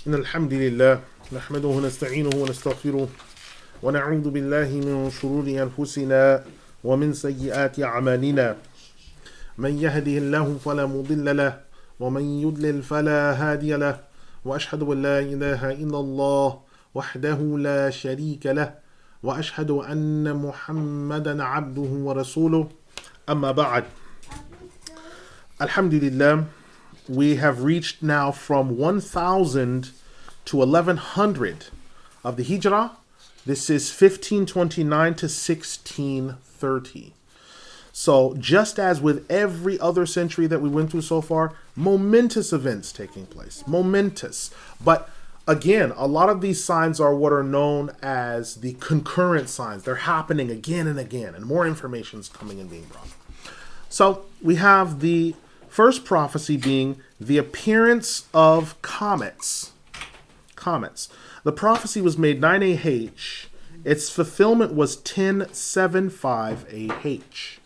إن الحمد لله نحمده ونستعينه ونستغفره ونعوذ بالله من شرور أنفسنا ومن سيئات أعمالنا من يهده الله فلا مضل له ومن يضلل فلا هادي له وأشهد أن لا إله إلا الله وحده لا شريك له وأشهد أن محمدا عبده ورسوله أما بعد. Alhamdulillah, we have reached now from 1000 to 1100 of the Hijrah. This is 1529 to 1630. So just as with every other century that we went through so far, momentous events taking place. Momentous. But again, a lot of these signs are what are known as the concurrent signs. They're happening again and again, and more information is coming and being brought. So we have the first prophecy being the appearance of comets. Comets. The prophecy was made 9 AH. Its fulfillment was 1075 AH.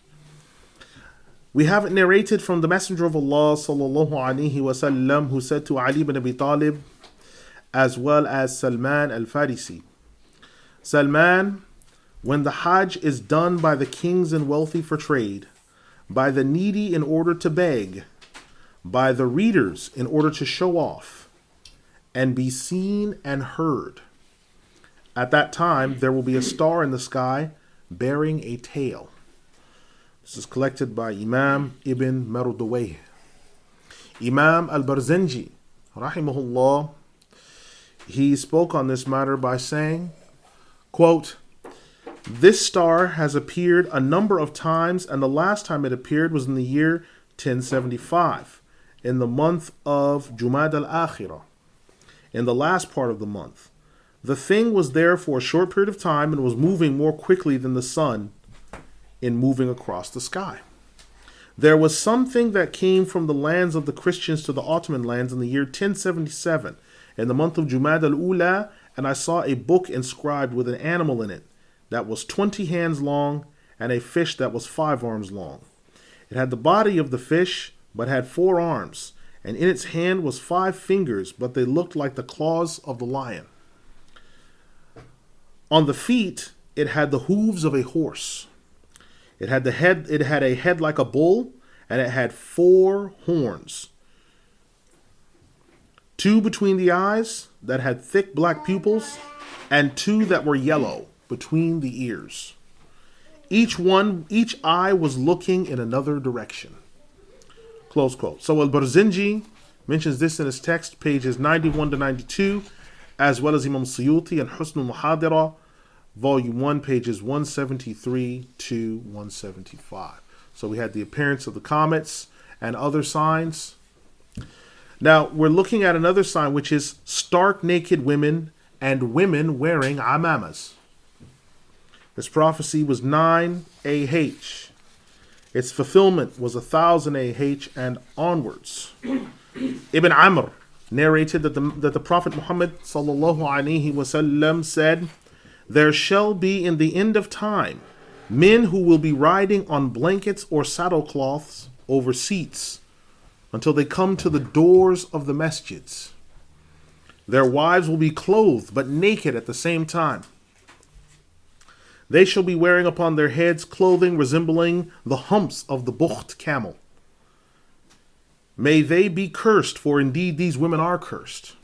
We have it narrated from the Messenger of Allah sallallahu alaihi wasallam, who said to Ali ibn Abi Talib, as well as Salman al-Farisi, Salman, when the Hajj is done by the kings and wealthy for trade, by the needy in order to beg, by the readers in order to show off, and be seen and heard, at that time there will be a star in the sky bearing a tail. This is collected by Imam Ibn Marudawayh. Imam al-Barzanji, rahimahullah, he spoke on this matter by saying, quote, this star has appeared a number of times, and the last time it appeared was in the year 1075, in the month of Jumad al-Akhirah, in the last part of the month. The thing was there for a short period of time and was moving more quickly than the sun in moving across the sky. There was something that came from the lands of the Christians to the Ottoman lands in the year 1077, in the month of Jumad al-Ula, and I saw a book inscribed with an animal in it that was 20 hands long and a fish that was 5 arms long. It had the body of the fish, but had 4 arms, and in its hand was 5 fingers, but they looked like the claws of the lion. On the feet, it had the hooves of a horse. It had a head like a bull, and it had 4 horns. 2 between the eyes that had thick black pupils, and 2 that were yellow between the ears. Each eye was looking in another direction. Close quote. So Al-Barzanji mentions this in his text, pages 91 to 92, as well as Imam Suyuti and Husn al-Muhadira, volume 1, pages 173 to 175. So we had the appearance of the comets and other signs. Now we're looking at another sign, which is stark naked women and women wearing amamas. This prophecy was 9 AH. Its fulfillment was 1000 AH and onwards. Ibn Amr narrated that the Prophet Muhammad sallallahu alaihi wasallam said, there shall be in the end of time men who will be riding on blankets or saddlecloths over seats until they come to the doors of the masjids. Their wives will be clothed but naked at the same time. They shall be wearing upon their heads clothing resembling the humps of the bukht camel. May they be cursed, for indeed these women are cursed.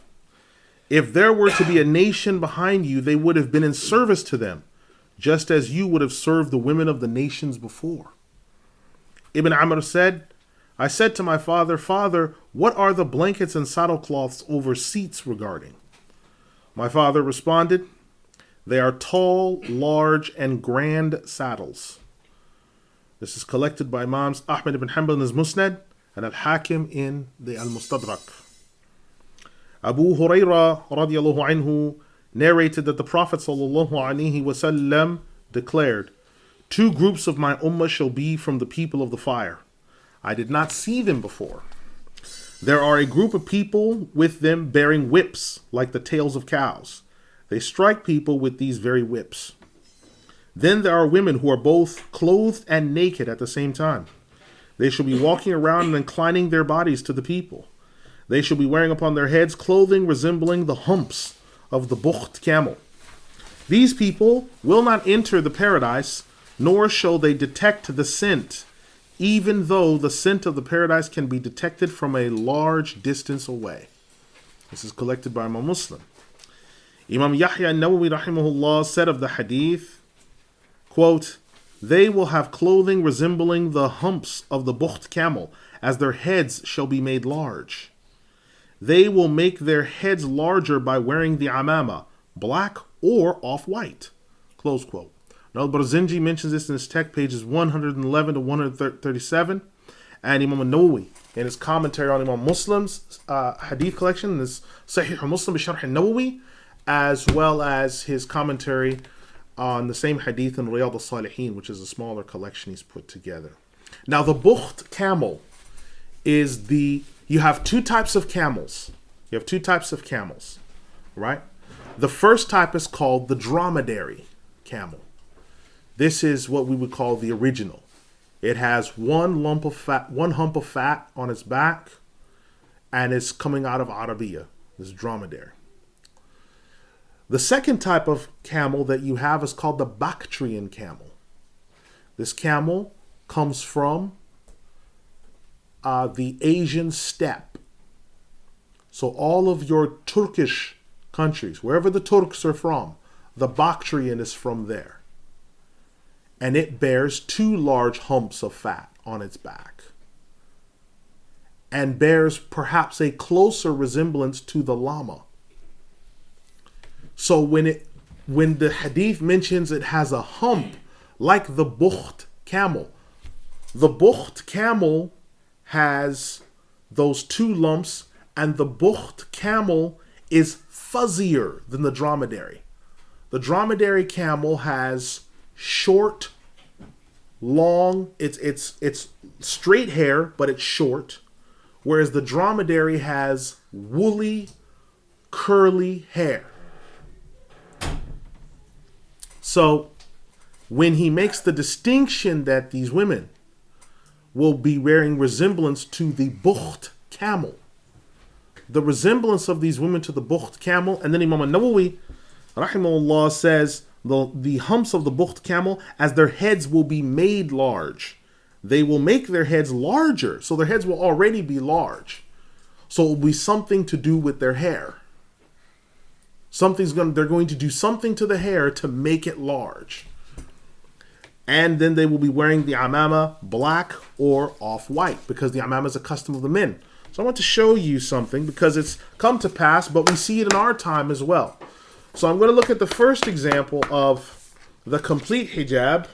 If there were to be a nation behind you, they would have been in service to them, just as you would have served the women of the nations before. Ibn Amr said, I said to my father, Father, what are the blankets and saddlecloths over seats regarding? My father responded, they are tall, large, and grand saddles. This is collected by Imams Ahmad ibn Hanbal in his Musnad and Al-Hakim in the Al-Mustadrak. Abu Hurairah radiallahu anhu narrated that the Prophet sallallahu alaihi wasallam declared, 2 groups of my ummah shall be from the people of the fire. I did not see them before. There are a group of people with them bearing whips like the tails of cows. They strike people with these very whips. Then there are women who are both clothed and naked at the same time. They shall be walking around and inclining their bodies to the people. They shall be wearing upon their heads clothing resembling the humps of the bukht camel. These people will not enter the paradise, nor shall they detect the scent, even though the scent of the paradise can be detected from a large distance away. This is collected by Imam Muslim. Imam Yahya an-Nawawi rahimahullah said of the hadith, quote, they will have clothing resembling the humps of the bukht camel, as their heads shall be made large. They will make their heads larger by wearing the amama, black or off-white. Close quote. Now, Barzinji mentions this in his text, pages 111 to 137, and Imam an-Nawawi in his commentary on Imam Muslim's hadith collection, this Sahih Muslim bi-Sharh an-Nawawi, as well as his commentary on the same hadith in Riyadh al-Salihin, which is a smaller collection he's put together. Now, the bukht camel is you have two types of camels. You have two types of camels, right? The first type is called the dromedary camel. This is what we would call the original. It has one hump of fat on its back, and it's coming out of Arabia, this dromedary. The second type of camel that you have is called the Bactrian camel. This camel comes from the Asian steppe. So all of your Turkish countries, wherever the Turks are from, the Bactrian is from there. And it bears two large humps of fat on its back, and bears perhaps a closer resemblance to the llama. So when the hadith mentions it has a hump like the bukht camel, the bukht camel has those two lumps, and the bukht camel is fuzzier than the dromedary. The dromedary camel has short, long, it's straight hair, but it's short, whereas the dromedary has woolly, curly hair. So when he makes the distinction that these women will be bearing resemblance to the bukht camel, the resemblance of these women to the bukht camel, and then Imam an-Nawawi rahimahullah says the humps of the bukht camel, as their heads will be made large. They will make their heads larger, so their heads will already be large. So it will be something to do with their hair. They're going to do something to the hair to make it large. And then they will be wearing the amama black or off-white, because the amama is a custom of the men. So I want to show you something, because it's come to pass, but we see it in our time as well. So I'm going to look at the first example of the complete hijab,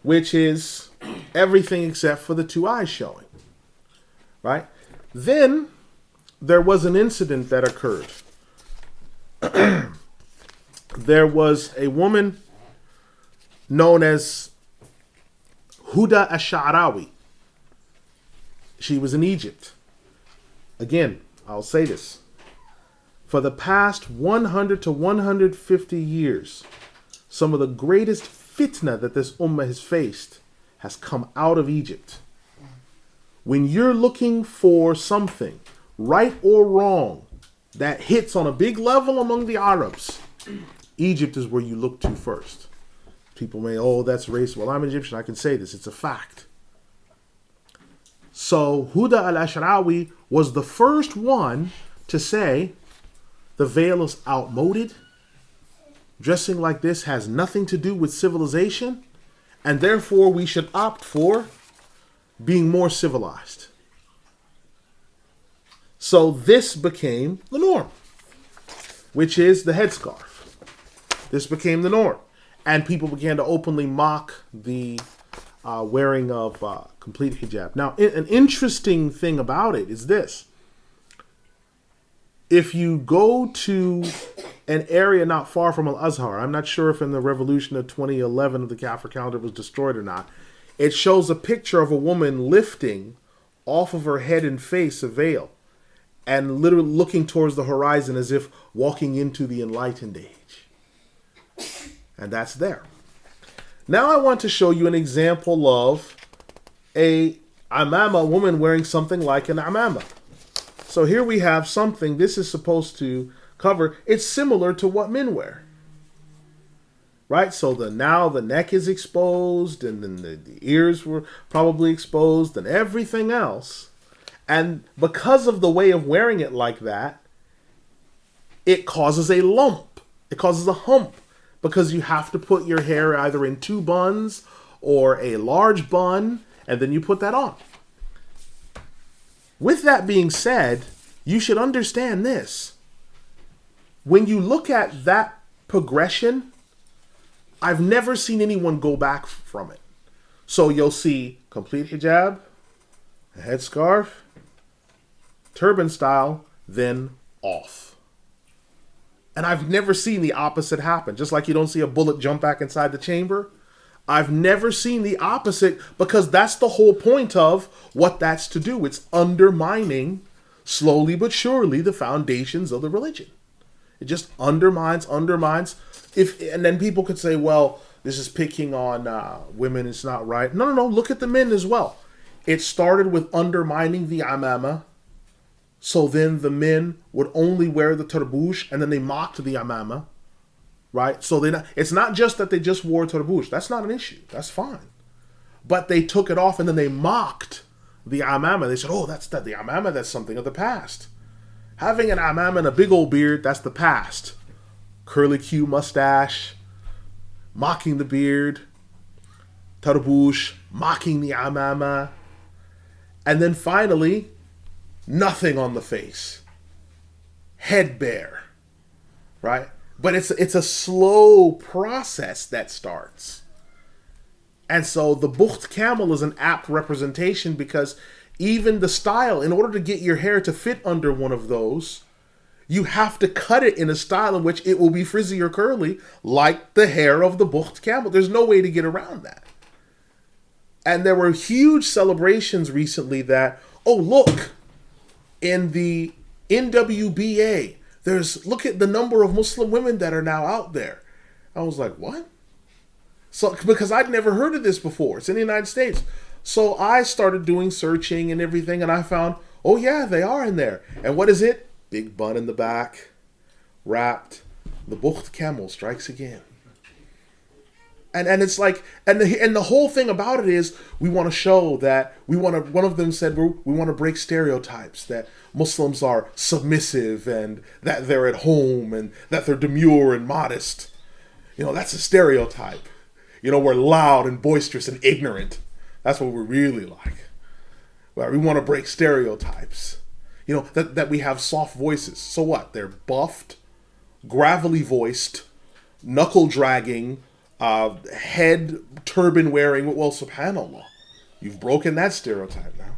which is everything except for the two eyes showing, right? Then there was an incident that occurred. There was a woman known as Huda Ash-Sha'rawi. She was in Egypt. Again, I'll say this. For the past 100 to 150 years, some of the greatest fitna that this ummah has faced has come out of Egypt. When you're looking for something, right or wrong, that hits on a big level among the Arabs, Egypt is where you look to first. People may, that's racist. Well, I'm Egyptian. I can say this. It's a fact. So Huda al-Ash'arawi was the first one to say the veil is outmoded. Dressing like this has nothing to do with civilization, and therefore we should opt for being more civilized. So this became the norm, which is the headscarf. This became the norm. And people began to openly mock the wearing of complete hijab. Now, an interesting thing about it is this. If you go to an area not far from Al-Azhar, I'm not sure if in the revolution of 2011 of the Kafir calendar was destroyed or not, it shows a picture of a woman lifting off of her head and face a veil and literally looking towards the horizon as if walking into the enlightened age. And that's there. Now I want to show you an example of a woman wearing something like an amama. So here we have something this is supposed to cover. It's similar to what men wear. Right? So now the neck is exposed, and then the ears were probably exposed, and everything else. And because of the way of wearing it like that, it causes a lump. It causes a hump. Because you have to put your hair either in 2 buns or a large bun, and then you put that on. With that being said, you should understand this. When you look at that progression, I've never seen anyone go back from it. So you'll see complete hijab, a headscarf, turban style, then off. And I've never seen the opposite happen. Just like you don't see a bullet jump back inside the chamber. I've never seen the opposite, because that's the whole point of what that's to do. It's undermining, slowly but surely, the foundations of the religion. It just undermines. And then people could say, well, this is picking on women. It's not right. No. Look at the men as well. It started with undermining the amama. So then the men would only wear the tarbush, and then they mocked the amama. Right? So it's not just that they just wore tarbush. That's not an issue. That's fine. But they took it off, and then they mocked the amama. They said, oh, the amama, that's something of the past. Having an amama and a big old beard, that's the past. Curly Q mustache, mocking the beard, tarbush, mocking the amama. And then finally, nothing on the face. Head bare. Right? But it's a slow process that starts. And so the Bukht camel is an apt representation, because even the style, in order to get your hair to fit under one of those, you have to cut it in a style in which it will be frizzy or curly, like the hair of the Bukht camel. There's no way to get around that. And there were huge celebrations recently that, oh, look, in the NWBA, look at the number of Muslim women that are now out there. I was like, what? So, because I'd never heard of this before. It's in the United States. So I started doing searching and everything, and I found, oh yeah, they are in there. And what is it? Big bun in the back, wrapped. The Bukht camel strikes again. And it's like, and the whole thing about it is, we want to show that one of them said, we want to break stereotypes, that Muslims are submissive, and that they're at home, and that they're demure and modest. That's a stereotype. We're loud and boisterous and ignorant. That's what we're really like. Well, we want to break stereotypes. That we have soft voices. So what? They're buffed, gravelly voiced, knuckle dragging, head turban wearing. Well, subhanAllah, you've broken that stereotype now.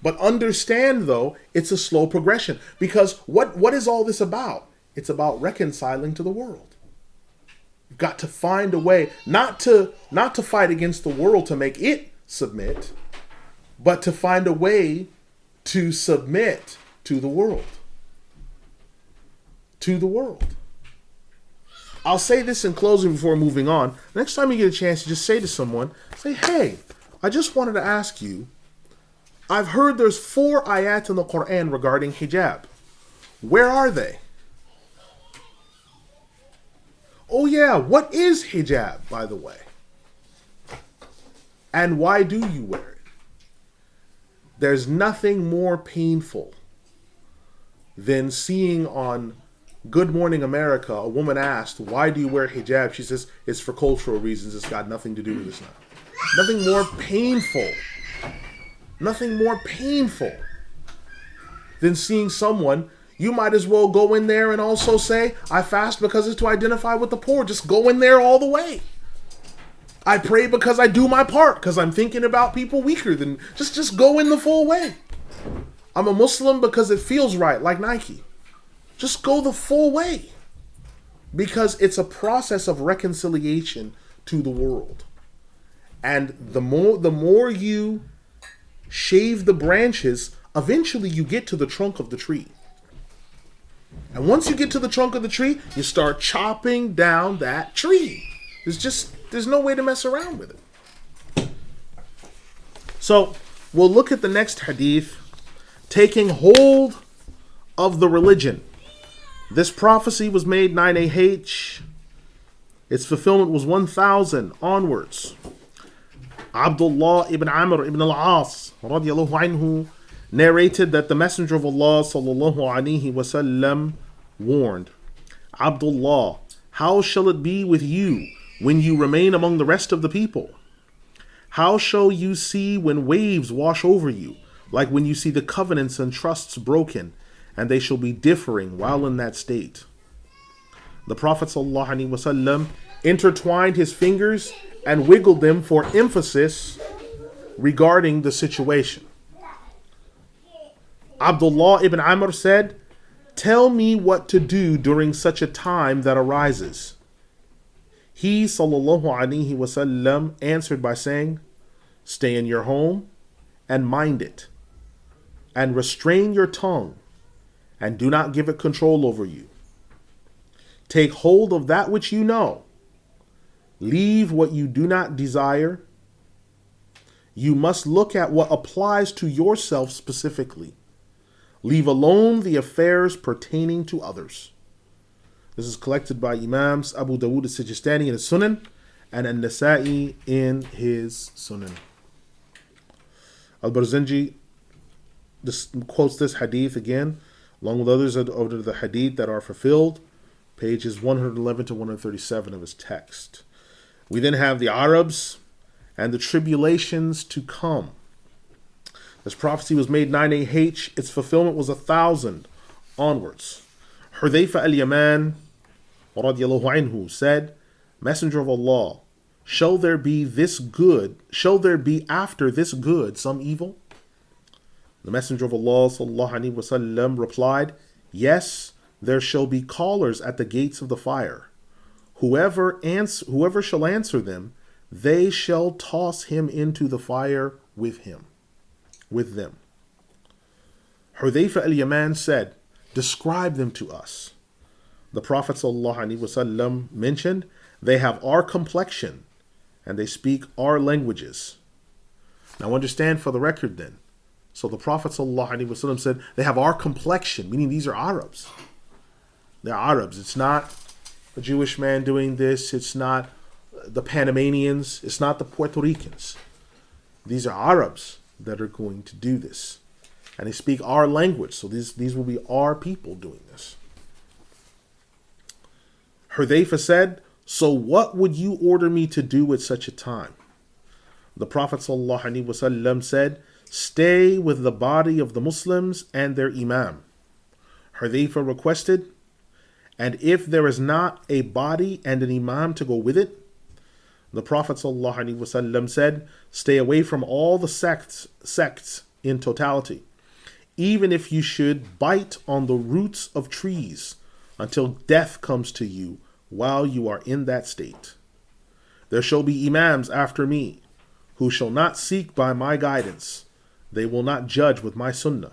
But understand, though, it's a slow progression, because what is all this about? It's about reconciling to the world. You've got to find a way not to fight against the world to make it submit, but to find a way to submit to the world. To the world. I'll say this in closing before moving on. Next time you get a chance to just say to someone, say, hey, I just wanted to ask you, I've heard there's 4 ayat in the Quran regarding hijab. Where are they? Oh yeah, what is hijab, by the way? And why do you wear it? There's nothing more painful than seeing on Good Morning America, a woman asked, why do you wear hijab? She says, it's for cultural reasons. It's got nothing to do with Islam. Nothing more painful. Nothing more painful than seeing someone. You might as well go in there and also say, I fast because it's to identify with the poor. Just go in there all the way. I pray because I do my part, because I'm thinking about people weaker than... Just go in the full way. I'm a Muslim because it feels right, like Nike. Just go the full way. Because it's a process of reconciliation to the world. And the more you shave the branches, eventually you get to the trunk of the tree. And once you get to the trunk of the tree, you start chopping down that tree. There's no way to mess around with it. So we'll look at the next hadith taking hold of the religion. This prophecy was made 9 AH. Its fulfillment was 1000 onwards. Abdullah ibn Amr ibn al-As radiallahu anhu narrated that the Messenger of Allah sallallahu alaihi wasallam warned, Abdullah, how shall it be with you when you remain among the rest of the people? How shall you see when waves wash over you, like when you see the covenants and trusts broken, and they shall be differing while in that state? The Prophet sallallahu alaihi wasallam intertwined his fingers and wiggled them for emphasis regarding the situation. Abdullah ibn Amr said, tell me what to do during such a time that arises. He sallallahu alaihi wasallam answered by saying, stay in your home and mind it, and restrain your tongue, and do not give it control over you. Take hold of that which you know. Leave what you do not desire. You must look at what applies to yourself specifically. Leave alone the affairs pertaining to others. This is collected by Imams Abu Dawud al-Sijistani in his Sunan and An-Nasa'i in his Sunan. Al-Barzanji quotes this hadith again, along with others of the hadith that are fulfilled, pages 111 to 137 of his text. We then have the Arabs and the tribulations to come. This prophecy was made 9 AH. Its fulfillment was 1000 onwards. Hudhayfa al-Yaman radiallahu anhu said, Messenger of Allah, shall there be after this good some evil? The Messenger of Allah sallallahu alaihi wasallam replied, yes, there shall be callers at the gates of the fire. Whoever shall answer them, they shall toss him into the fire with them. Hudhayfa al-Yaman said, describe them to us. The Prophet ﷺ mentioned, they have our complexion and they speak our languages. Now understand for the record then. So the Prophet ﷺ said, they have our complexion, meaning these are Arabs. They're Arabs. It's not a Jewish man doing this. It's not the Panamanians. It's not the Puerto Ricans. These are Arabs that are going to do this. And they speak our language. So these will be our people doing this. Hudhayfa said, so what would you order me to do at such a time? The Prophet ﷺ said, stay with the body of the Muslims and their Imam. Hudhayfa requested, and if there is not a body and an Imam to go with it? The Prophet ﷺ said, stay away from all the sects in totality, even if you should bite on the roots of trees until death comes to you while you are in that state. There shall be Imams after me, who shall not seek by my guidance. They will not judge with my sunnah.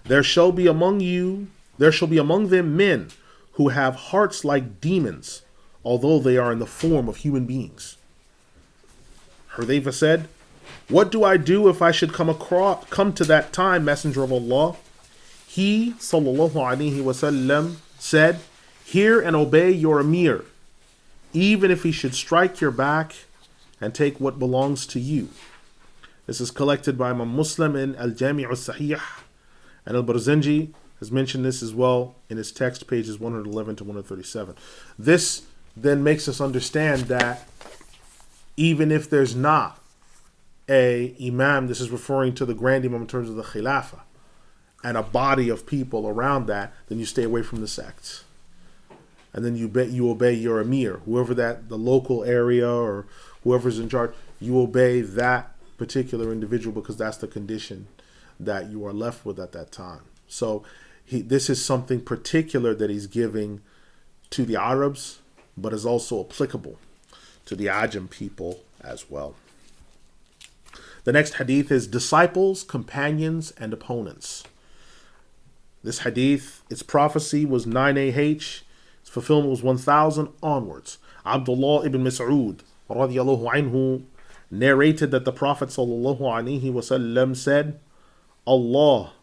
There shall be among them men who have hearts like demons, although they are in the form of human beings. Hudhayfa said, what do I do if I should come to that time, Messenger of Allah? He, sallallahu alaihi wasallam, said, hear and obey your Amir, even if he should strike your back and take what belongs to you. This is collected by Imam Muslim in Al-Jami' al-Sahih, and Al-Barzanji has mentioned this as well in his text, pages 111 to 137. This then makes us understand that even if there's not a imam, this is referring to the grand imam in terms of the khilafah, and a body of people around that, then you stay away from the sects. And then you obey your emir, whoever the local area or whoever's in charge, you obey that particular individual because that's the condition that you are left with at that time. So this is something particular that he's giving to the Arabs, but is also applicable to the Ajam people as well. The next hadith is disciples, companions, and opponents. This hadith, its prophecy was 9 AH, its fulfillment was 1000 onwards. Abdullah ibn Mas'ud radiallahu anhu narrated that the Prophet sallallahu alaihi wasallam said, Allah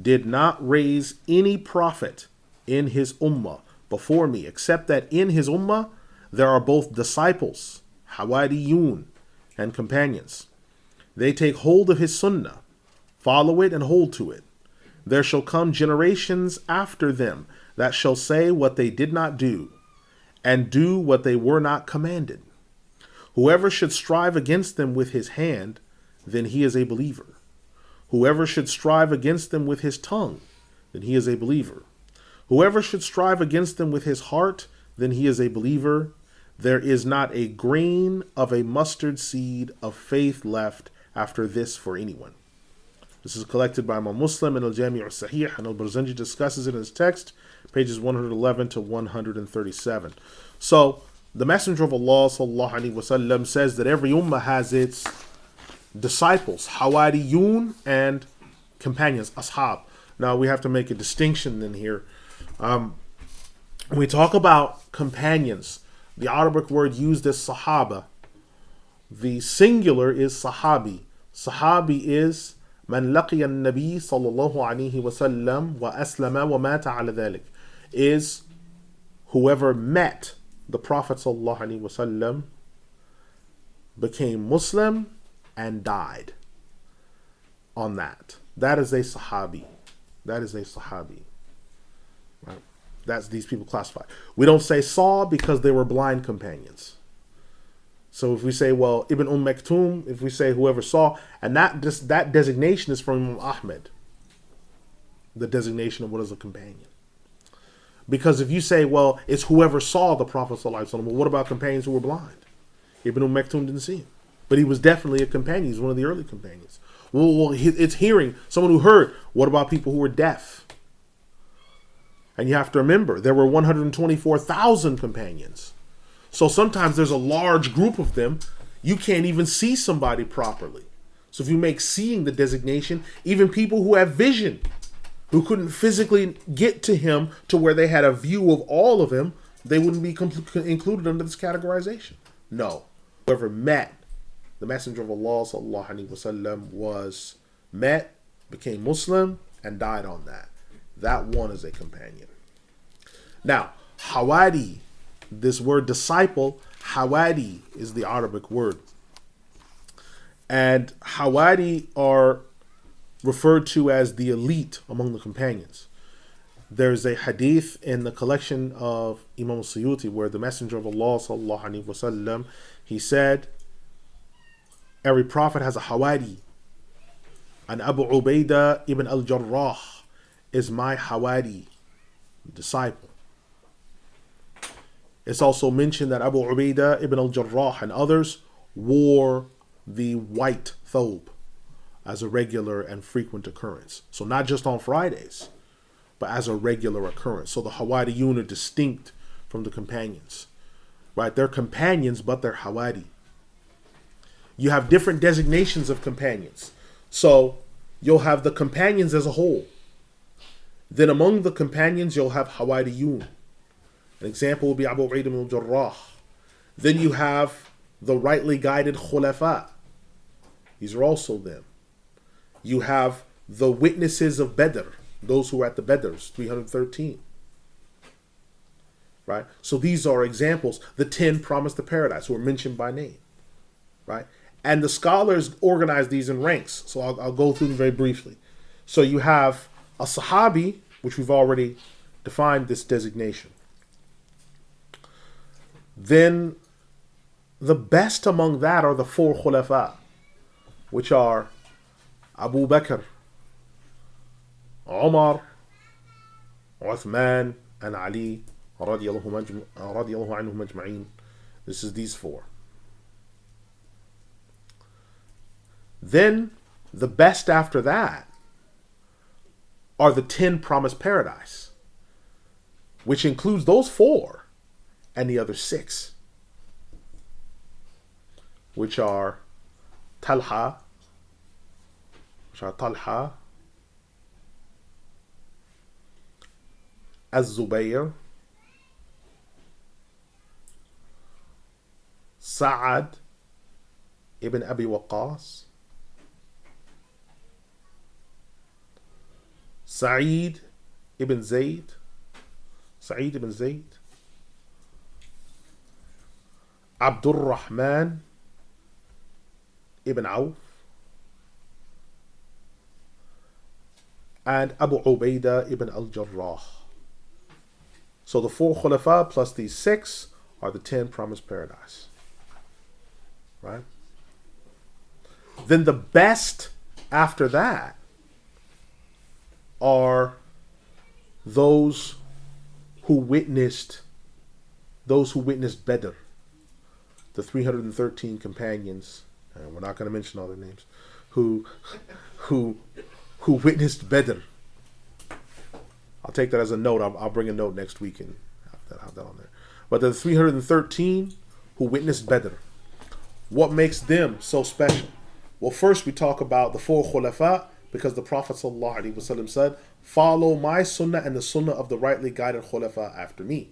did not raise any prophet in his ummah before me, except that in his ummah there are both disciples, hawariyun, and companions. They take hold of his sunnah, follow it, and hold to it. There shall come generations after them that shall say what they did not do, and do what they were not commanded. Whoever should strive against them with his hand, then he is a believer. Whoever should strive against them with his tongue, then he is a believer. Whoever should strive against them with his heart, then he is a believer. There is not a grain of a mustard seed of faith left after this for anyone. This is collected by Imam Muslim in Al-Jami' al-Sahih, and Al-Barzanji discusses it in his text, pages 111 to 137. So, the Messenger of Allah sallallahu alaihi wasallam says that every ummah has its disciples, hawariyun, and companions, ashab. Now, we have to make a distinction in here. When we talk about companions, the Arabic word used is sahaba. The singular is sahabi. Sahabi is man laqiya an-nabi sallallahu alayhi wa sallam wa aslama wa mata ala dhalik, is whoever met the Prophet sallallahu alayhi wa sallam, became Muslim, and died on that. That is a sahabi. That is a sahabi. Right? That's these people classified. We don't say saw because they were blind companions. So if we say, well, Ibn Maktoum, if we say whoever saw, and that designation is from Imam Ahmed, the designation of what is a companion. Because if you say, well, it's whoever saw the Prophet ﷺ, well, what about companions who were blind? Ibn Maktoum didn't see him, but he was definitely a companion. He's one of the early companions. Well, it's hearing, someone who heard. What about people who were deaf? And you have to remember, there were 124,000 companions. So sometimes there's a large group of them. You can't even see somebody properly. So if you make seeing the designation, even people who have vision, who couldn't physically get to him to where they had a view of all of him, they wouldn't be included under this categorization. No. Whoever met the Messenger of Allah sallallahu alaihi wasallam was met, became Muslim, and died on that. That one is a companion. Now, hawari, this word disciple, hawari is the Arabic word. And hawari are referred to as the elite among the companions. There's a hadith in the collection of Imam al-Suyuti where the Messenger of Allah sallallahu alaihi wasallam, he said, every prophet has a hawari, and Abu Ubaidah ibn al-Jarrah is my hawari, disciple. It's also mentioned that Abu Ubaidah ibn al-Jarrah and others wore the white thobe as a regular and frequent occurrence. So not just on Fridays, but as a regular occurrence. So the hawariyun are distinct from the companions. Right? They're companions, but they're hawari. You have different designations of companions. So you'll have the companions as a whole. Then among the companions, you'll have hawariyun. An example would be Abu Ubaidah ibn al-Jarrah. Then you have the rightly guided khulafa. These are also them. You have the witnesses of Badr, those who were at the Badrs, 313. Right? So these are examples. The 10 promised the paradise, who are mentioned by name. Right? And the scholars organize these in ranks. So I'll go through them very briefly. So you have a sahabi, which we've already defined this designation. Then the best among that are the 4 khulafa, which are Abu Bakr, Umar, Uthman, and Ali radiyallahu anhum ajma'in. This is these 4. Then the best after that are the 10 promised paradise, which includes those 4 and the other 6, which are Talha, Az-Zubayr, Sa'ad ibn Abi Waqqas, Sa'id ibn Zayd, Sa'id ibn Zayd, Abdul Rahman ibn Auf, and Abu Ubaidah ibn al-Jarrah. So the 4 khulafa plus these 6 are the 10 promised paradise. Right? Then the best after that are those who witnessed Badr, the 313 companions, and we're not going to mention all their names, who witnessed Badr. I'll take that as a note. I'll bring a note next week and have that on there. But the 313 who witnessed Badr, what makes them so special? Well, first we talk about the 4 khulafa, because the Prophet ﷺ said, follow my sunnah and the sunnah of the rightly guided khulafa after me.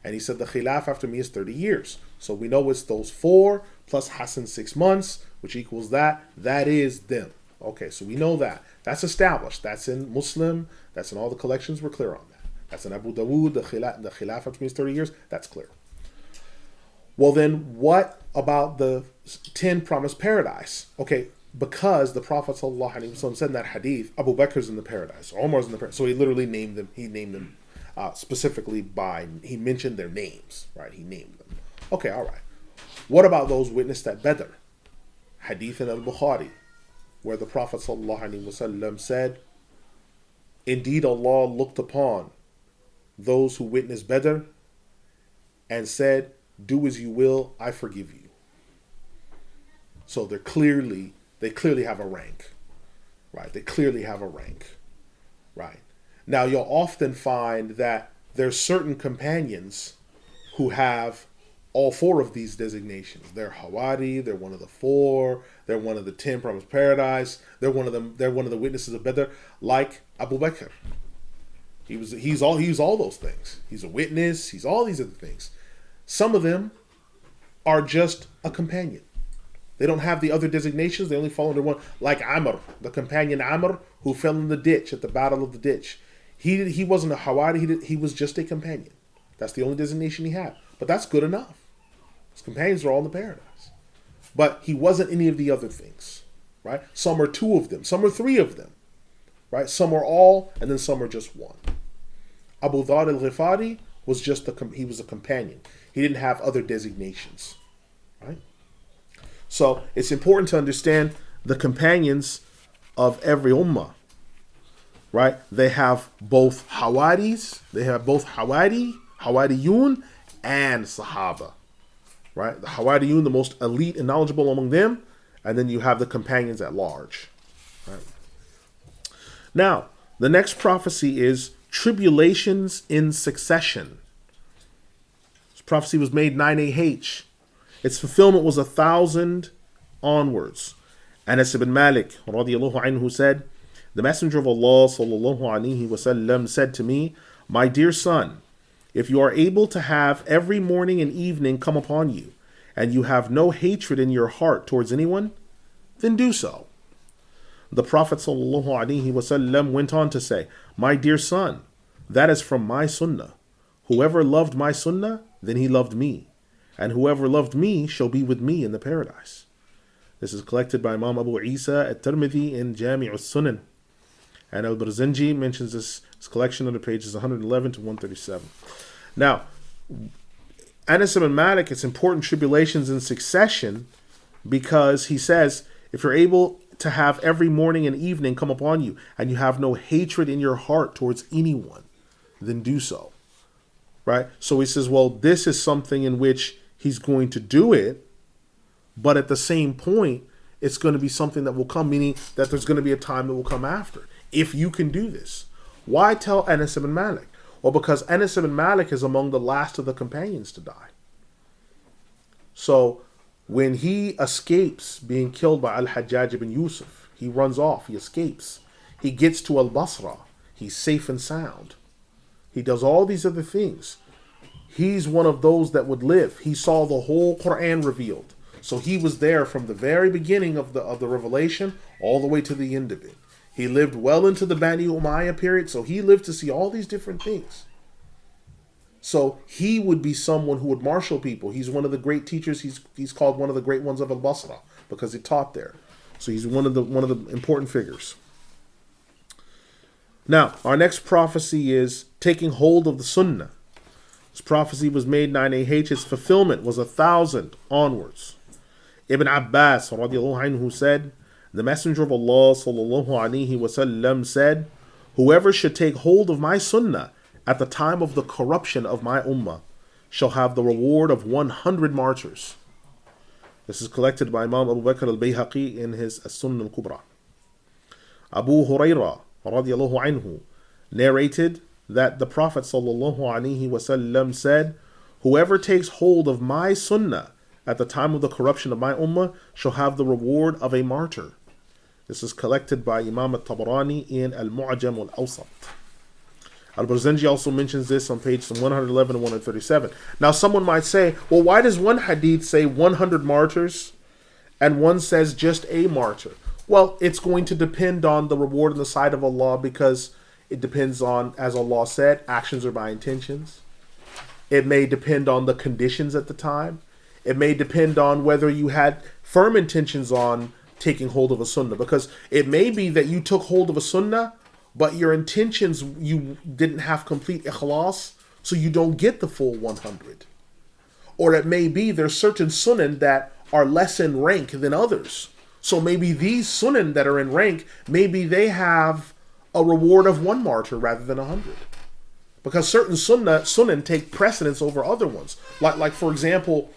And he said the khilaf after me is 30 years. So we know it's those 4 plus Hassan 6 months, which equals that. That is them. Okay, so we know that. That's established. That's in Muslim. That's in all the collections. We're clear on that. That's in Abu Dawood. The khilaf after me is 30 years. That's clear. Well then, what about the 10 promised paradise? Okay, because the Prophet ﷺ said in that hadith, Abu Bakr's in the paradise, Omar's in the paradise. So he literally named them. He named them specifically he mentioned their names, right? He named them. Okay, all right. What about those witnessed at Badr? Hadith in Al-Bukhari, where the Prophet ﷺ said, indeed Allah looked upon those who witnessed Badr and said, do as you will, I forgive you. So they clearly have a rank, right? They clearly have a rank, right? Now you'll often find that there's certain companions who have all 4 of these designations. They're Hawari, they're one of the 4, they're one of the 10 promised paradise, they're one of the witnesses of Badr, like Abu Bakr. He's all those things. He's a witness, he's all these other things. Some of them are just a companion. They don't have the other designations. They only fall under one. Like Amr, the companion Amr, who fell in the ditch at the Battle of the Ditch. He wasn't a Hawari. He was just a companion. That's the only designation he had. But that's good enough. His companions are all in the paradise. But he wasn't any of the other things. Right? Some are 2 of them. Some are 3 of them. Right? Some are all, and then some are just 1. Abu Dhar al-Ghifari was he was a companion. He didn't have other designations, right? So it's important to understand the companions of every ummah, right? They have both Hawaris, they have both Hawariyun, and Sahaba, right? The Hawariyun, the most elite and knowledgeable among them, and then you have the companions at large, right? Now, the next prophecy is tribulations in succession. Prophecy was made 9 Its fulfillment was 1,000 onwards. Anas ibn Malik radiallahu anhu said, the Messenger of Allah sallallahu alaihi wasallam said to me, my dear son, if you are able to have every morning and evening come upon you, and you have no hatred in your heart towards anyone, then do so. The Prophet sallallahu alaihi wasallam went on to say, my dear son, that is from my sunnah. Whoever loved my sunnah, then he loved me. And whoever loved me shall be with me in the paradise. This is collected by Imam Abu Isa at-Tirmidhi in Jami' al-Sunan. And Al-Barzanji mentions this collection under pages 111 to 137. Now, Anas ibn Malik, it's important tribulations in succession because he says, if you're able to have every morning and evening come upon you, and you have no hatred in your heart towards anyone, then do so. Right? So he says, well, this is something in which he's going to do it, but at the same point, it's going to be something that will come, meaning that there's going to be a time that will come after. If you can do this. Why tell Anas ibn Malik? Well, because Anas ibn Malik is among the last of the companions to die. So when he escapes being killed by Al-Hajj ibn Yusuf, he runs off, he escapes. He gets to Al-Basra. He's safe and sound. He does all these other things. He's one of those that would live. He saw the whole Quran revealed. So he was there from the very beginning of the revelation all the way to the end of it. He lived well into the Bani Umayyah period, so he lived to see all these different things. So he would be someone who would marshal people. He's one of the great teachers. He's called one of the great ones of Al-Basra because he taught there. So he's one of the important figures. Now, our next prophecy is taking hold of the Sunnah. This prophecy was made 9AH. Its fulfillment was 1,000 onwards. Ibn Abbas radiallahu anhu said, the Messenger of Allah sallallahu alaihi wasallam said, whoever should take hold of my Sunnah at the time of the corruption of my ummah shall have the reward of 100 martyrs. This is collected by Imam Abu Bakr al-Bayhaqi in his As-Sunnah al-Kubra. Abu Hurairah radiallahu anhu narrated that the Prophet sallallahu alaihi wasallam said, whoever takes hold of my Sunnah at the time of the corruption of my ummah shall have the reward of a martyr. This is collected by Imam al-Tabarani in Al-Mu'jam al-Awsat. Al-Barzanji also mentions this on page 111 and 137. Now someone might say, well, why does one hadith say 100 martyrs and one says just a martyr? Well, it's going to depend on the reward in the sight of Allah because it depends on, as Allah said, actions are by intentions. It may depend on the conditions at the time. It may depend on whether you had firm intentions on taking hold of a sunnah, because it may be that you took hold of a sunnah but your intentions, you didn't have complete ikhlas, so you don't get the full 100. Or it may be there's certain sunan that are less in rank than others. So maybe these sunan that are in rank, maybe they have a reward of 1 martyr rather than 100. Because certain sunan take precedence over other ones. Like for example,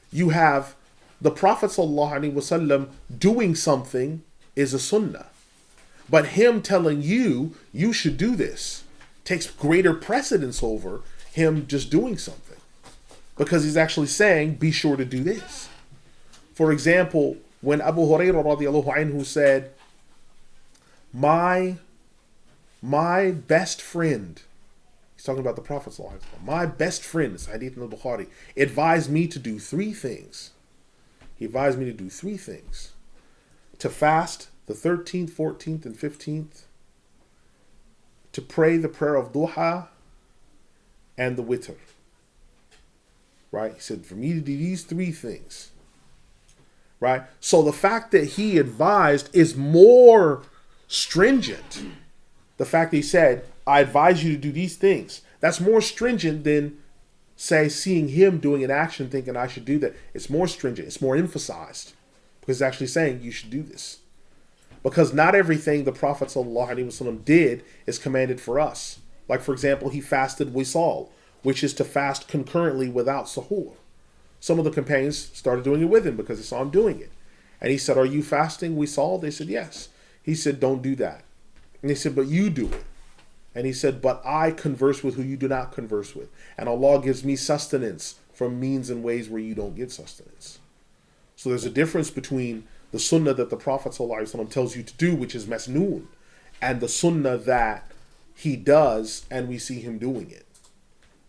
you have the Prophet ﷺ doing something is a sunnah. But him telling you should do this takes greater precedence over him just doing something. Because he's actually saying, be sure to do this. For example, when Abu Hurairah radiallahu anhu said, my best friend, he's talking about the Prophet ﷺ, my best friend, this Hadith in Al-Bukhari, advised me to do 3 things. He advised me to do 3 things. To fast the 13th, 14th, and 15th, to pray the prayer of duha and the witr. Right? He said, for me to do these 3 things. Right? So the fact that he advised is more stringent. The fact that he said, I advise you to do these things. That's more stringent than, say, seeing him doing an action thinking I should do that. It's more stringent. It's more emphasized. Because it's actually saying you should do this. Because not everything the Prophet ﷺ did is commanded for us. Like, for example, he fasted wisal, which is to fast concurrently without suhoor. Some of the companions started doing it with him because they saw him doing it. And he said, are you fasting wisal? They said, yes. He said, don't do that. And they said, but you do it. And he said, but I converse with who you do not converse with. And Allah gives me sustenance from means and ways where you don't get sustenance. So there's a difference between the sunnah that the Prophet ﷺ tells you to do, which is masnoon, and the sunnah that he does and we see him doing it.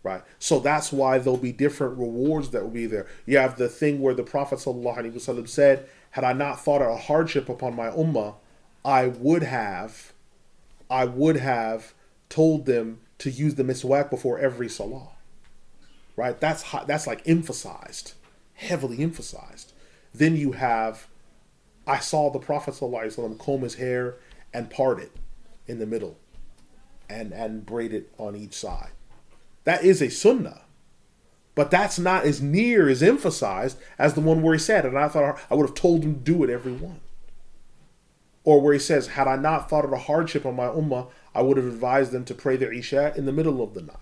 Right? So that's why there'll be different rewards that will be there. You have the thing where the Prophet ﷺ said, had I not thought it a hardship upon my ummah, I would have told them to use the miswak before every salah. Right? That's like emphasized, heavily emphasized. Then you have, I saw the Prophet ﷺ comb his hair and part it in the middle and braid it on each side. That is a sunnah. But that's not as near as emphasized as the one where he said, and I thought I would have told him to do it every one. Or where he says, had I not thought it a hardship on my ummah, I would have advised them to pray their Isha in the middle of the night.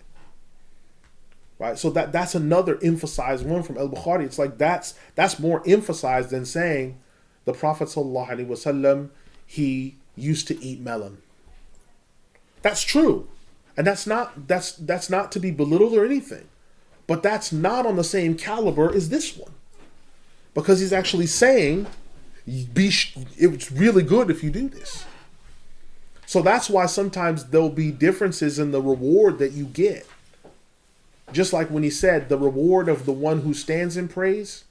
Right? So that's another emphasized one from Al-Bukhari. It's like that's more emphasized than saying the Prophet ﷺ, he used to eat melon. That's true. And that's not to be belittled or anything. But that's not on the same caliber as this one. Because he's actually saying, it's really good if you do this. So that's why sometimes there'll be differences in the reward that you get. Just like when he said, the reward of the one who stands in praise,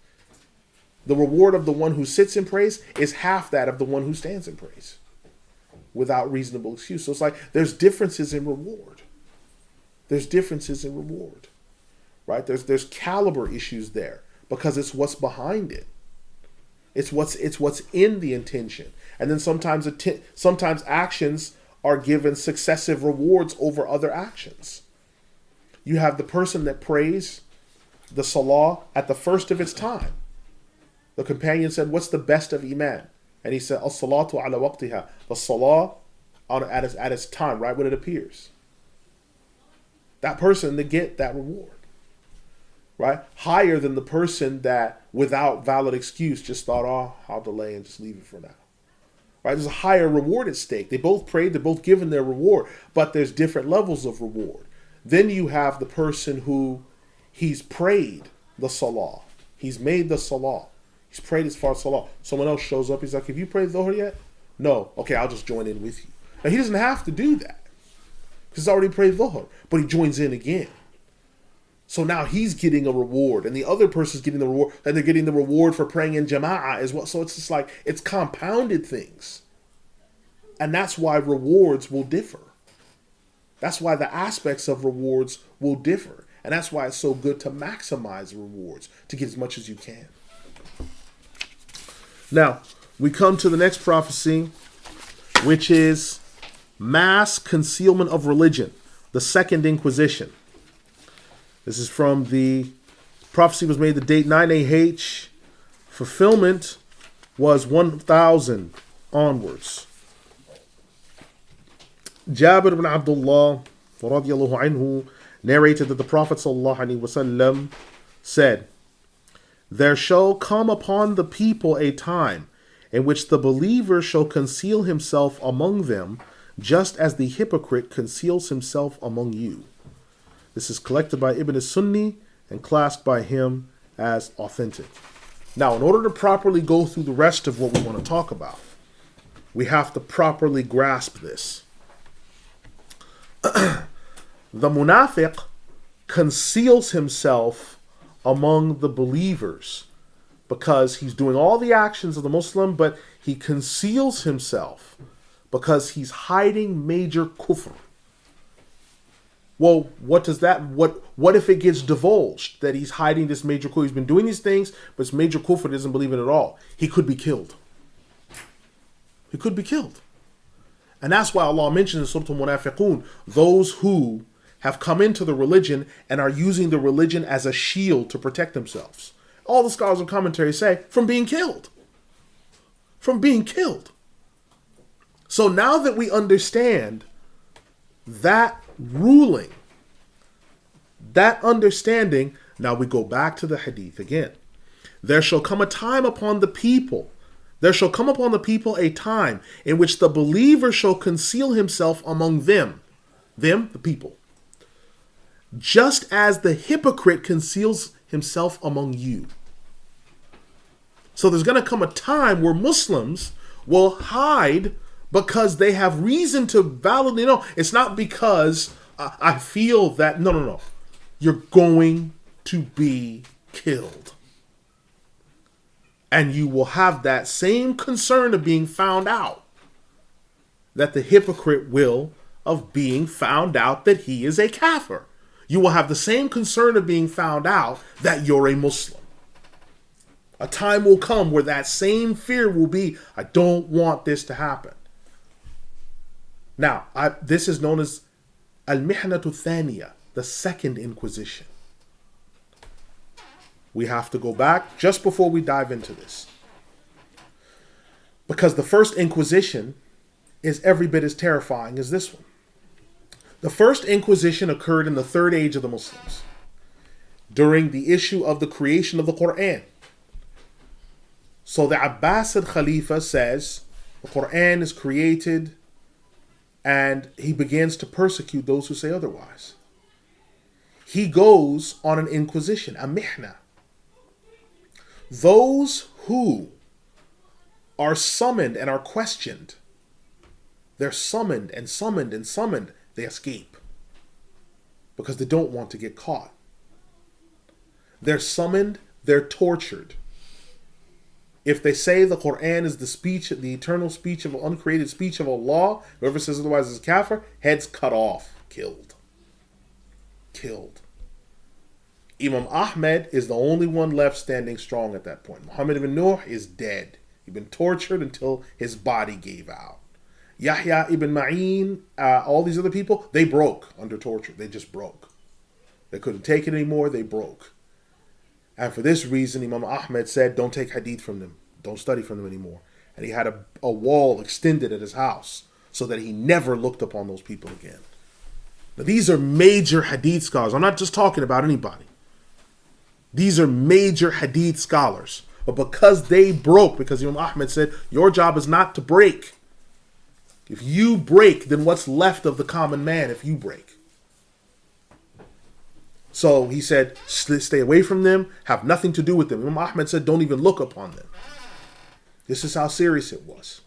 the reward of the one who sits in praise is half that of the one who stands in praise. without reasonable excuse. So it's like there's differences in reward. There's differences in reward, right? There's caliber issues there because it's what's behind it. It's what's in the intention. And then sometimes actions are given successive rewards over other actions. You have the person that prays the salah at the first of its time. The companion said, what's the best of iman? And he said, As-Salatu ala waqtiha. The salah at its time, right when it appears. That person to get that reward. Right? Higher than the person that without valid excuse just thought, oh, I'll delay and just leave it for now. Right? There's a higher reward at stake. They both prayed, they're both given their reward, but there's different levels of reward. Then you have the person who he's prayed the salah. He's made the salah. He's prayed as far as salah. Someone else shows up, he's like, have you prayed dhuhr yet? No. Okay, I'll just join in with you. Now he doesn't have to do that because he's already prayed dhuhr, but he joins in again. So now he's getting a reward, and the other person's getting the reward, and they're getting the reward for praying in jama'ah as well. So it's just like, it's compounded things. And that's why rewards will differ. That's why the aspects of rewards will differ. And that's why it's so good to maximize rewards, to get as much as you can. Now, we come to the next prophecy, which is mass concealment of religion, the Second Inquisition. This is from the prophecy was made the date 9AH. Fulfillment was 1000 onwards. Jabir ibn Abdullah radiyallahu anhu narrated that the Prophet sallallahu alaihi wasallam said, there shall come upon the people a time in which the believer shall conceal himself among them, just as the hypocrite conceals himself among you. This is collected by Ibn Sunni and classed by him as authentic. Now, in order to properly go through the rest of what we want to talk about, we have to properly grasp this. The munafiq conceals himself among the believers because he's doing all the actions of the Muslim, but he conceals himself because he's hiding major kufr. Well, what does that, what if it gets divulged that he's hiding this major kufr? He's been doing these things, but it's major kufr, doesn't believe it at all. He could be killed. He could be killed. And that's why Allah mentions in Surah Al-Munafiqun, those who have come into the religion and are using the religion as a shield to protect themselves. All the scholars of commentary say, from being killed. From being killed. So now that we understand that ruling, that understanding, now we go back to the hadith again. There shall come a time upon the people. There shall come upon the people a time in which the believer shall conceal himself among them. Them, the people. Just as the hypocrite conceals himself among you. So there's going to come a time where Muslims will hide because they have reason to validly know. It's not because I feel that, no. You're going to be killed. And you will have that same concern of being found out that the hypocrite will of being found out that he is a kafir. You will have the same concern of being found out that you're a Muslim. A time will come where that same fear will be, I don't want this to happen. Now, this is known as Al-Mihnatu Thaniya, the Second Inquisition. We have to go back just before we dive into this. Because the First Inquisition is every bit as terrifying as this one. The First Inquisition occurred in the Third Age of the Muslims, during the issue of the creation of the Quran. So the Abbasid Khalifa says the Quran is created, and he begins to persecute those who say otherwise. He goes on an inquisition, a mihna. Those who are summoned and are questioned, they're summoned and summoned and summoned, they escape because they don't want to get caught. They're summoned, they're tortured. If they say the Quran is the speech, the eternal speech of uncreated speech of Allah, whoever says otherwise is kafir, heads cut off, killed. Killed. Imam Ahmed is the only one left standing strong at that point. Muhammad ibn Nuh is dead. He'd been tortured until his body gave out. Yahya ibn Ma'in, all these other people, they broke under torture. They just broke. They couldn't take it anymore. They broke. And for this reason, Imam Ahmed said, don't take hadith from them. Don't study from them anymore. And he had a wall extended at his house so that he never looked upon those people again. Now, these are major hadith scholars. I'm not just talking about anybody. These are major hadith scholars. But because they broke, because Imam Ahmed said, your job is not to break. If you break, then what's left of the common man if you break? So he said, stay away from them, have nothing to do with them. Imam Ahmed said, don't even look upon them. This is how serious it was.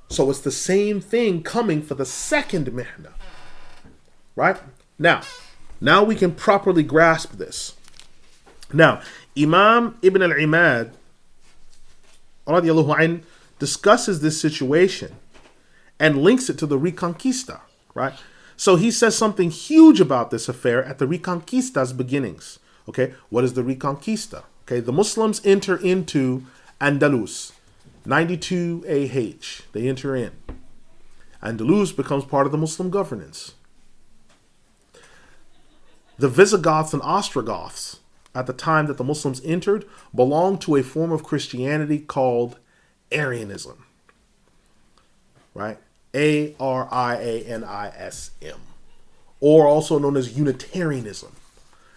So it's the same thing coming for the second mihna. Right? Now we can properly grasp this. Now, Imam Ibn al-Imad radiallahu anh, discusses this situation and links it to the Reconquista, right? So he says something huge about this affair at the Reconquista's beginnings. Okay, what is the Reconquista? Okay, the Muslims enter into Andalus, 92 AH. They enter in. Andalus becomes part of the Muslim governance. The Visigoths and Ostrogoths, at the time that the Muslims entered, belonged to a form of Christianity called Arianism. Right? Arianism. Or also known as Unitarianism.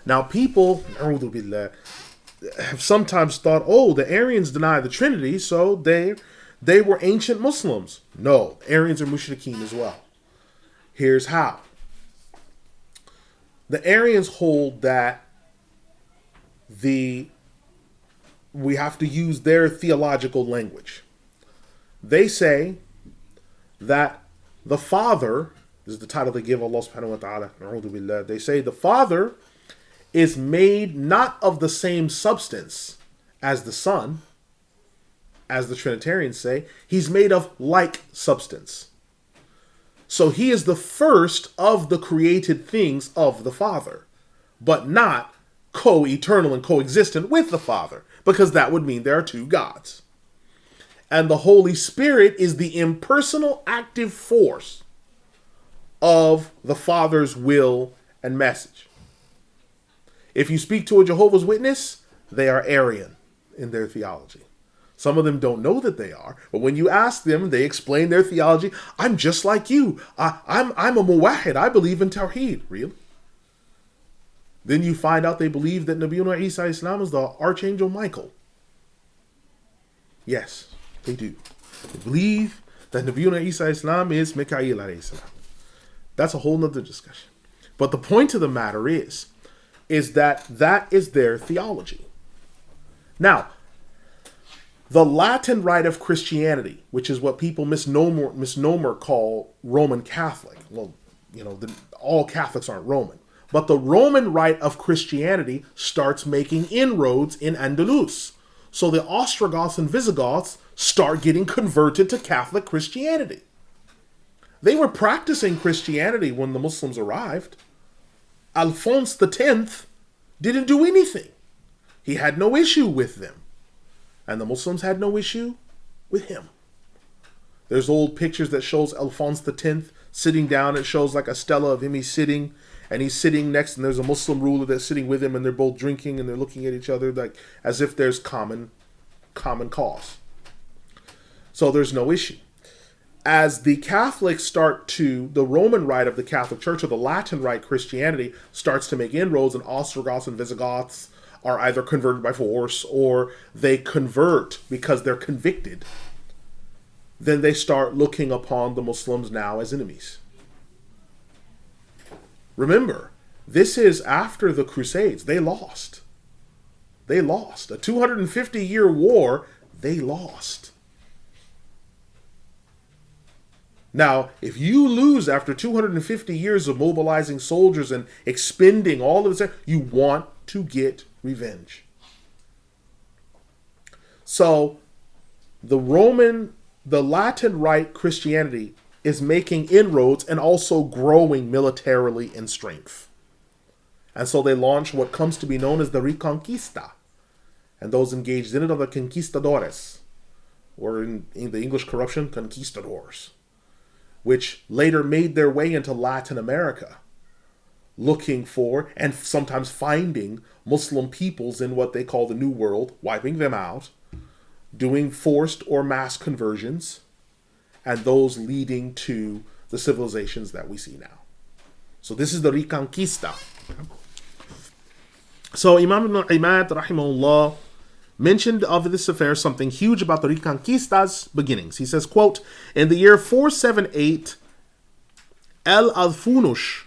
Now people have sometimes thought, oh, the Arians deny the Trinity, so they were ancient Muslims. No, Arians are mushrikeen as well. Here's how. The Arians hold that we have to use their theological language. They say that the Father, this is the title they give Allah subhanahu wa ta'ala, they say the Father is made not of the same substance as the Son, as the Trinitarians say, he's made of like substance. So he is the first of the created things of the Father, but not co-eternal and coexistent with the Father, because that would mean there are two gods. And the Holy Spirit is the impersonal active force of the Father's will and message. If you speak to a Jehovah's Witness, they are Arian in their theology. Some of them don't know that they are, but when you ask them, they explain their theology. I'm just like you. I'm a muwahid. I believe in Tawheed. Really? Then you find out they believe that Nabiuna Isa Islam is the Archangel Michael. Yes, they do. They believe that Nabiuna Isa Islam is Mikael alayhi salam. That's a whole nother discussion. But the point of the matter is that is their theology. Now, the Latin rite of Christianity, which is what people misnomer call Roman Catholic. Well, all Catholics aren't Roman. But the Roman rite of Christianity starts making inroads in Andalus. So the Ostrogoths and Visigoths start getting converted to Catholic Christianity. They were practicing Christianity when the Muslims arrived. Alphonse X didn't do anything. He had no issue with them. And the Muslims had no issue with him. There's old pictures that shows Alphonse X sitting down. It shows like a stela of him. He's sitting, and he's sitting next, and there's a Muslim ruler that's sitting with him, and they're both drinking, and they're looking at each other like as if there's common cause. So there's no issue. As the Catholics the Roman rite of the Catholic Church, or the Latin rite Christianity, starts to make inroads, and Ostrogoths and Visigoths are either converted by force or they convert because they're convicted, then they start looking upon the Muslims now as enemies. Remember, this is after the Crusades. They lost. A 250-year war, they lost. Now, if you lose after 250 years of mobilizing soldiers and expending all of this, you want to get revenge. So the Latin Rite Christianity is making inroads and also growing militarily in strength. And so they launch what comes to be known as the Reconquista. And those engaged in it are the conquistadores, or in the English corruption, conquistadors, which later made their way into Latin America, looking for and sometimes finding Muslim peoples in what they call the New World, wiping them out, doing forced or mass conversions, and those leading to the civilizations that we see now. So this is the Reconquista. So Imam ibn Imad, rahimahullah, mentioned of this affair something huge about the Reconquista's beginnings. He says, quote, in the year 478, Al-Adfunush,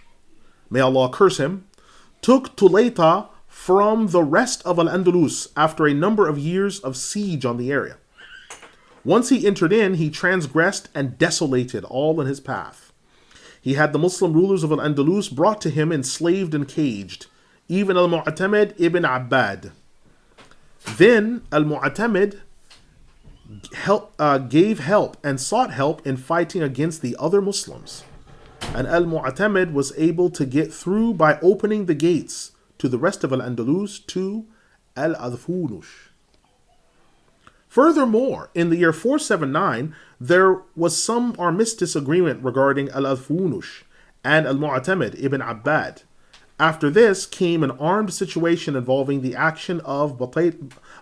may Allah curse him, took Tulaita from the rest of Al-Andalus after a number of years of siege on the area. Once he entered in, he transgressed and desolated all in his path. He had the Muslim rulers of Al-Andalus brought to him enslaved and caged, even Al-Mu'tamid ibn Abbad. Then Al-Mu'tamid gave help and sought help in fighting against the other Muslims. And Al-Mu'tamid was able to get through by opening the gates to the rest of Al-Andalus to Al-Adfunush. Furthermore, in the year 479, there was some armistice agreement regarding Al-Adfunush and Al-Mu'tamid ibn Abbad. After this came an armed situation involving the action of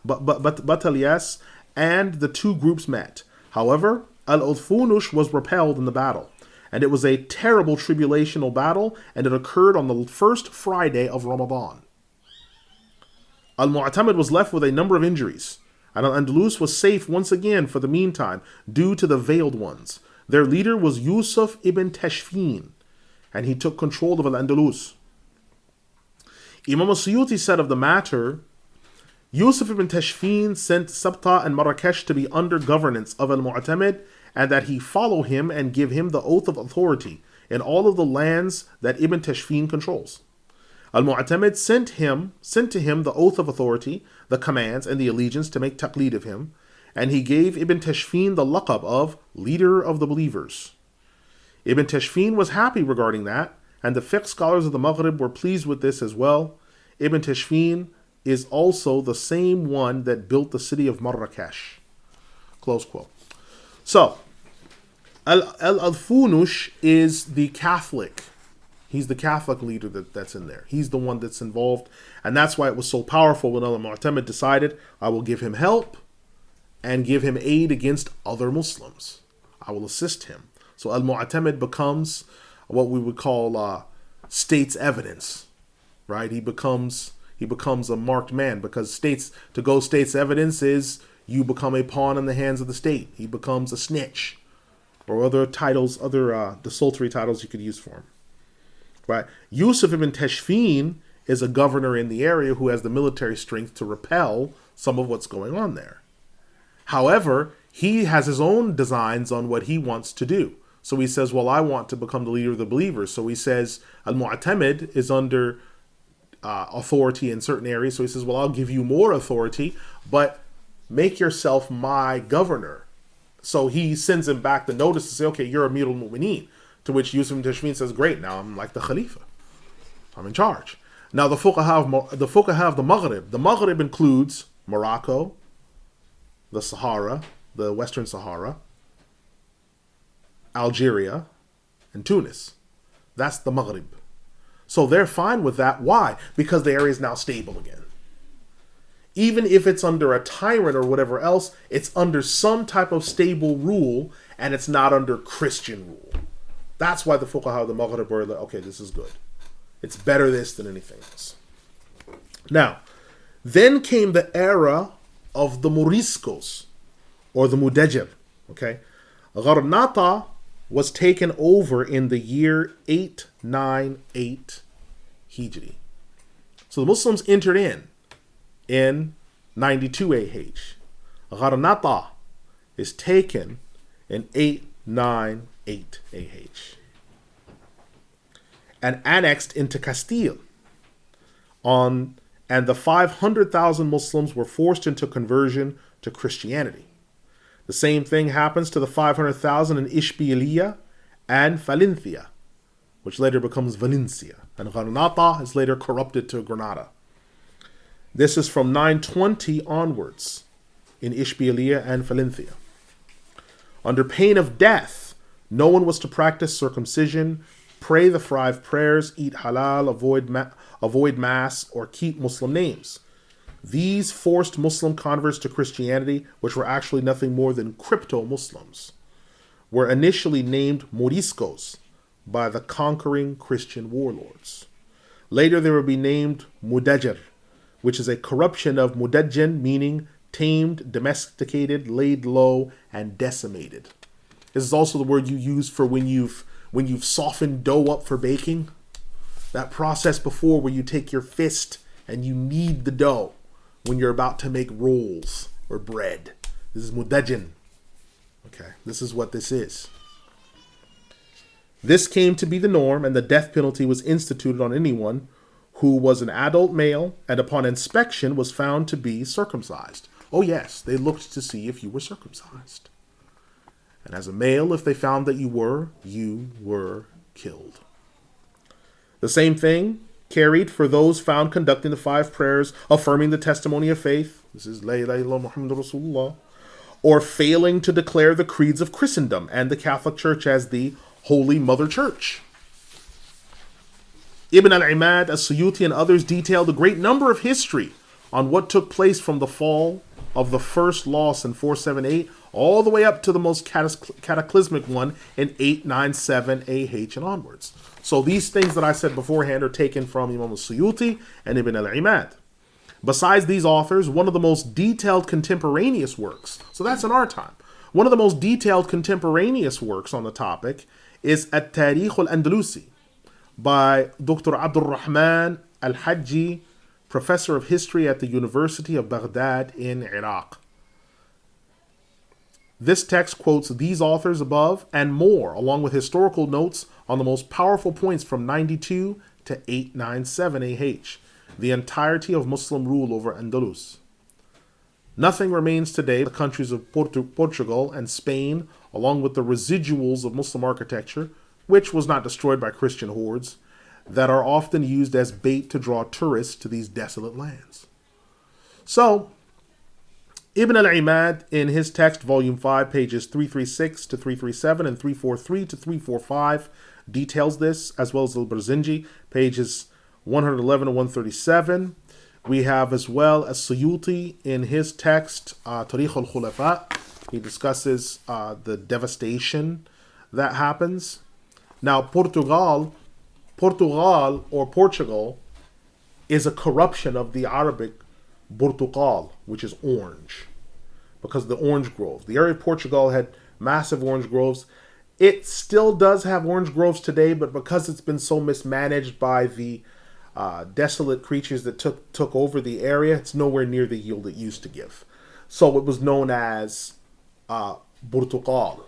Batalias, and the two groups met. However, Al-Adfunush was repelled in the battle, and it was a terrible tribulational battle, and it occurred on the first Friday of Ramadan. Al-Mu'tamid was left with a number of injuries, and Al-Andalus was safe once again for the meantime due to the veiled ones. Their leader was Yusuf ibn Tashfin, and he took control of Al-Andalus. Imam al-Suyuti said of the matter, Yusuf ibn Tashfin sent Sabta and Marrakesh to be under governance of Al-Mu'tamid, and that he follow him and give him the oath of authority in all of the lands that Ibn Tashfin controls. Al-Mu'tamid sent to him the oath of authority, the commands, and the allegiance to make taqleed of him, and he gave Ibn Tashfin the laqab of leader of the believers. Ibn Tashfin was happy regarding that, and the fiqh scholars of the Maghrib were pleased with this as well. Ibn Tashfin is also the same one that built the city of Marrakesh. Close quote. So, Al-Adfunush is the Catholic. He's the Catholic leader that's in there. He's the one that's involved. And that's why it was so powerful when Al-Mu'tamid decided, I will give him help and give him aid against other Muslims. I will assist him. So Al-Mu'tamid becomes what we would call state's evidence, right? He becomes a marked man, because state's evidence is you become a pawn in the hands of the state. He becomes a snitch, or other titles, desultory titles you could use for him, right? Yusuf ibn Tashfin is a governor in the area who has the military strength to repel some of what's going on there. However, he has his own designs on what he wants to do. So he says, well, I want to become the leader of the believers. So he says Al-Mu'tamid is under authority in certain areas. So he says, well, I'll give you more authority, but make yourself my governor. So he sends him back the notice to say, okay, you're Amir al-Mu'mineen. To which Yusuf ibn Tashfin says, great, now I'm like the Khalifa. I'm in charge. Now the fuqaha of the Maghrib. The Maghrib includes Morocco, the Sahara, the Western Sahara, Algeria, and Tunis. That's the Maghrib. So they're fine with that. Why? Because the area is now stable again. Even if it's under a tyrant or whatever else, it's under some type of stable rule, and it's not under Christian rule. That's why the fuqaha of the Maghrib were like, okay, this is good. It's better this than anything else. Now, then came the era of the Moriscos, or the Mudajir. Okay, Gharnata was taken over in the year 898 Hijri. So the Muslims entered in 92 AH. Gharnata is taken in 898 AH and annexed into Castile on and the 500,000 Muslims were forced into conversion to Christianity. The same thing happens to the 500,000 in Ishbiliya and Valencia, which later becomes Valencia, and Granada is later corrupted to Granada. This is from 920 onwards in Ishbiliya and Valencia. Under pain of death, no one was to practice circumcision, pray the 5 prayers, eat halal, avoid mass, or keep Muslim names. These forced Muslim converts to Christianity, which were actually nothing more than crypto-Muslims, were initially named Moriscos by the conquering Christian warlords. Later they would be named Mudajir, which is a corruption of Mudajjin, meaning tamed, domesticated, laid low, and decimated. This is also the word you use for when you've softened dough up for baking. That process before where you take your fist and you knead the dough when you're about to make rolls or bread. This is mudajjin. Okay, this is what this is. This came to be the norm, and the death penalty was instituted on anyone who was an adult male and upon inspection was found to be circumcised. Oh yes, they looked to see if you were circumcised. And as a male, if they found that you were killed. The same thing carried for those found conducting the 5 prayers, affirming the testimony of faith. This is La ilaha illallah Muhammadur Rasulullah. Or failing to declare the creeds of Christendom and the Catholic Church as the Holy Mother Church. Ibn al-Imad, as-Suyuti, and others detailed a great number of history on what took place from the fall of the first loss in 478 all the way up to the most cataclysmic one in 897 AH and onwards. So these things that I said beforehand are taken from Imam al-Suyuti and Ibn al-Imad. Besides these authors, one of the most detailed contemporaneous works, so that's in our time, one of the most detailed contemporaneous works on the topic is At-Tarikh al-Andalusi by Dr. Abdul Rahman Al-Hajj, professor of history at the University of Baghdad in Iraq. This text quotes these authors above and more, along with historical notes on the most powerful points from 92 to 897 AH, the entirety of Muslim rule over Andalus. Nothing remains today. The countries of Portugal and Spain, along with the residuals of Muslim architecture, which was not destroyed by Christian hordes, that are often used as bait to draw tourists to these desolate lands. So, Ibn al-Imad, in his text, volume 5, pages 336 to 337 and 343 to 345, details this, as well as al-Barzinji, pages 111 and 137. We have as well as Suyuti in his text, Tarikh al-Khulafa. He discusses the devastation that happens. Now, Portugal or Portugal is a corruption of the Arabic Portugal, which is orange, because of the orange grove. The area of Portugal had massive orange groves. It still does have orange groves today, but because it's been so mismanaged by the desolate creatures that took over the area, it's nowhere near the yield it used to give. So it was known as Portugal,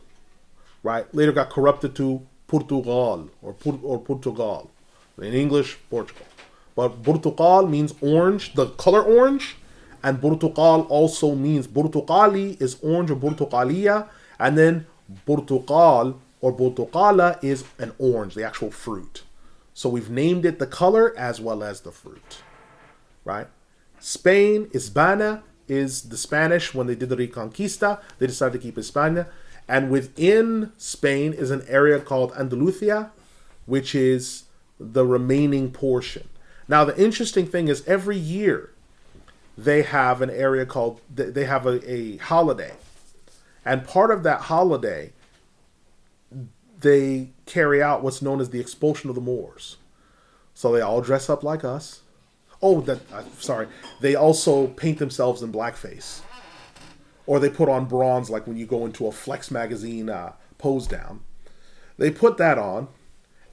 right? Later got corrupted to Portugal or Portugal. In English, Portugal. But Portugal means orange, the color orange, and Portugal also means Portugali is orange or Portugalia, and then Portugal or Portugala is an orange, the actual fruit. So we've named it the color as well as the fruit, right? Spain, Hispania, is the Spanish. When they did the Reconquista, they decided to keep Hispania. And within Spain is an area called Andalusia, which is the remaining portion. Now, the interesting thing is every year they have an area called, they have a holiday. And part of that holiday, they carry out what's known as the expulsion of the Moors. So they all dress up like us. They also paint themselves in blackface. Or they put on bronze, like when you go into a Flex magazine pose down. They put that on.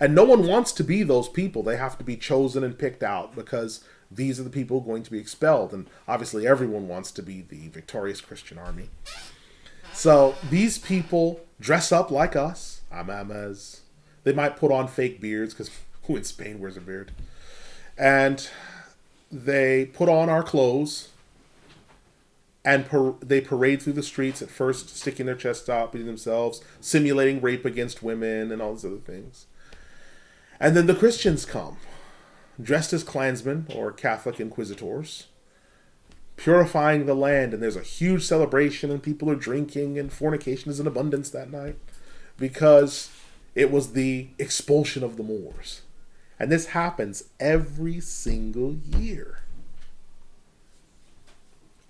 And no one wants to be those people. They have to be chosen and picked out because these are the people going to be expelled. And obviously everyone wants to be the victorious Christian army. So these people dress up like us. Amamas. They might put on fake beards because who in Spain wears a beard? And they put on our clothes and they parade through the streets, at first sticking their chests out, beating themselves, simulating rape against women and all these other things. And then the Christians come, dressed as Klansmen or Catholic inquisitors, purifying the land, and there's a huge celebration, and people are drinking, and fornication is in abundance that night, because it was the expulsion of the Moors. And this happens every single year.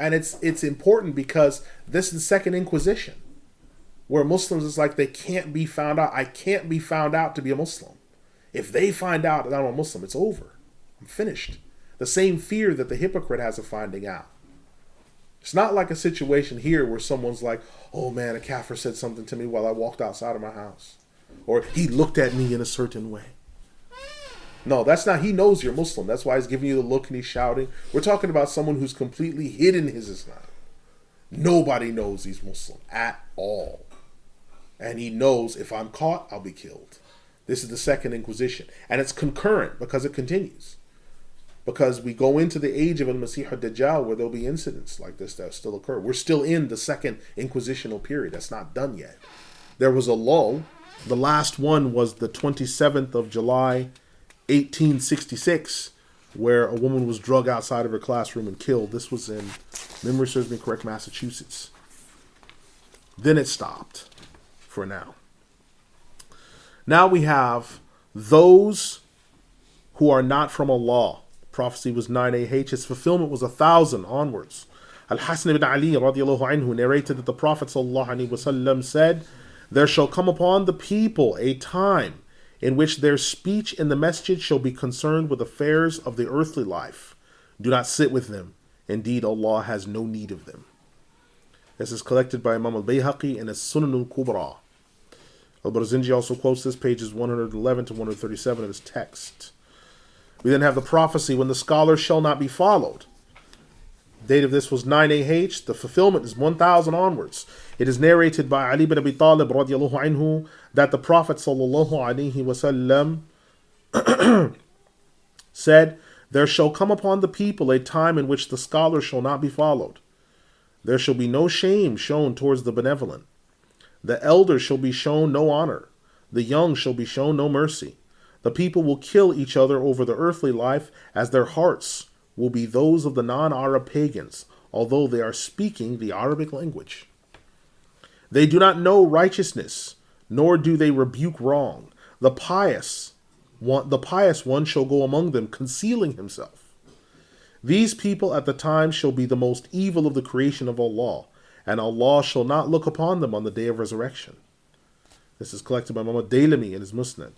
And it's important because this is the Second Inquisition, where Muslims is like, they can't be found out. I can't be found out to be a Muslim. If they find out that I'm a Muslim, it's over. I'm finished. The same fear that the hypocrite has of finding out. It's not like a situation here where someone's like, oh man, a kafir said something to me while I walked outside of my house. Or he looked at me in a certain way. No, that's not. He knows you're Muslim. That's why he's giving you the look and he's shouting. We're talking about someone who's completely hidden his Islam. Nobody knows he's Muslim at all. And he knows, if I'm caught, I'll be killed. This is the Second Inquisition. And it's concurrent because it continues. Because we go into the age of Al-Masih al-Dajjal where there'll be incidents like this that still occur. We're still in the Second Inquisitional period. That's not done yet. There was a lull. The last one was the 27th of July, 1866, where a woman was drugged outside of her classroom and killed. This was in, memory serves me correct, Massachusetts. Then it stopped for now. Now we have those who are not from Allah. Prophecy was 9AH. Its fulfillment was 1,000 onwards. Al-Hasan ibn Ali radiallahu anhu narrated that the Prophet sallallahu alaihi wasallam said, there shall come upon the people a time in which their speech in the masjid shall be concerned with affairs of the earthly life. Do not sit with them. Indeed, Allah has no need of them. This is collected by Imam al-Bayhaqi in his Sunan al-Kubra. Al-Barzanji also quotes this, pages 111 to 137 of his text. We then have the prophecy, when the scholar shall not be followed. Date of this was 9AH. The fulfillment is 1,000 onwards. It is narrated by Ali bin Abi Talib radiallahu anhu that the Prophet sallallahu alaihi wasallam said, there shall come upon the people a time in which the scholar shall not be followed. There shall be no shame shown towards the benevolent. The elder shall be shown no honor. The young shall be shown no mercy. The people will kill each other over the earthly life, as their hearts will be those of the non-Arab pagans, although they are speaking the Arabic language. They do not know righteousness, nor do they rebuke wrong. The pious one shall go among them, concealing himself. These people at the time shall be the most evil of the creation of Allah, and Allah shall not look upon them on the day of resurrection. This is collected by Muhammad Daylami in his Musnad.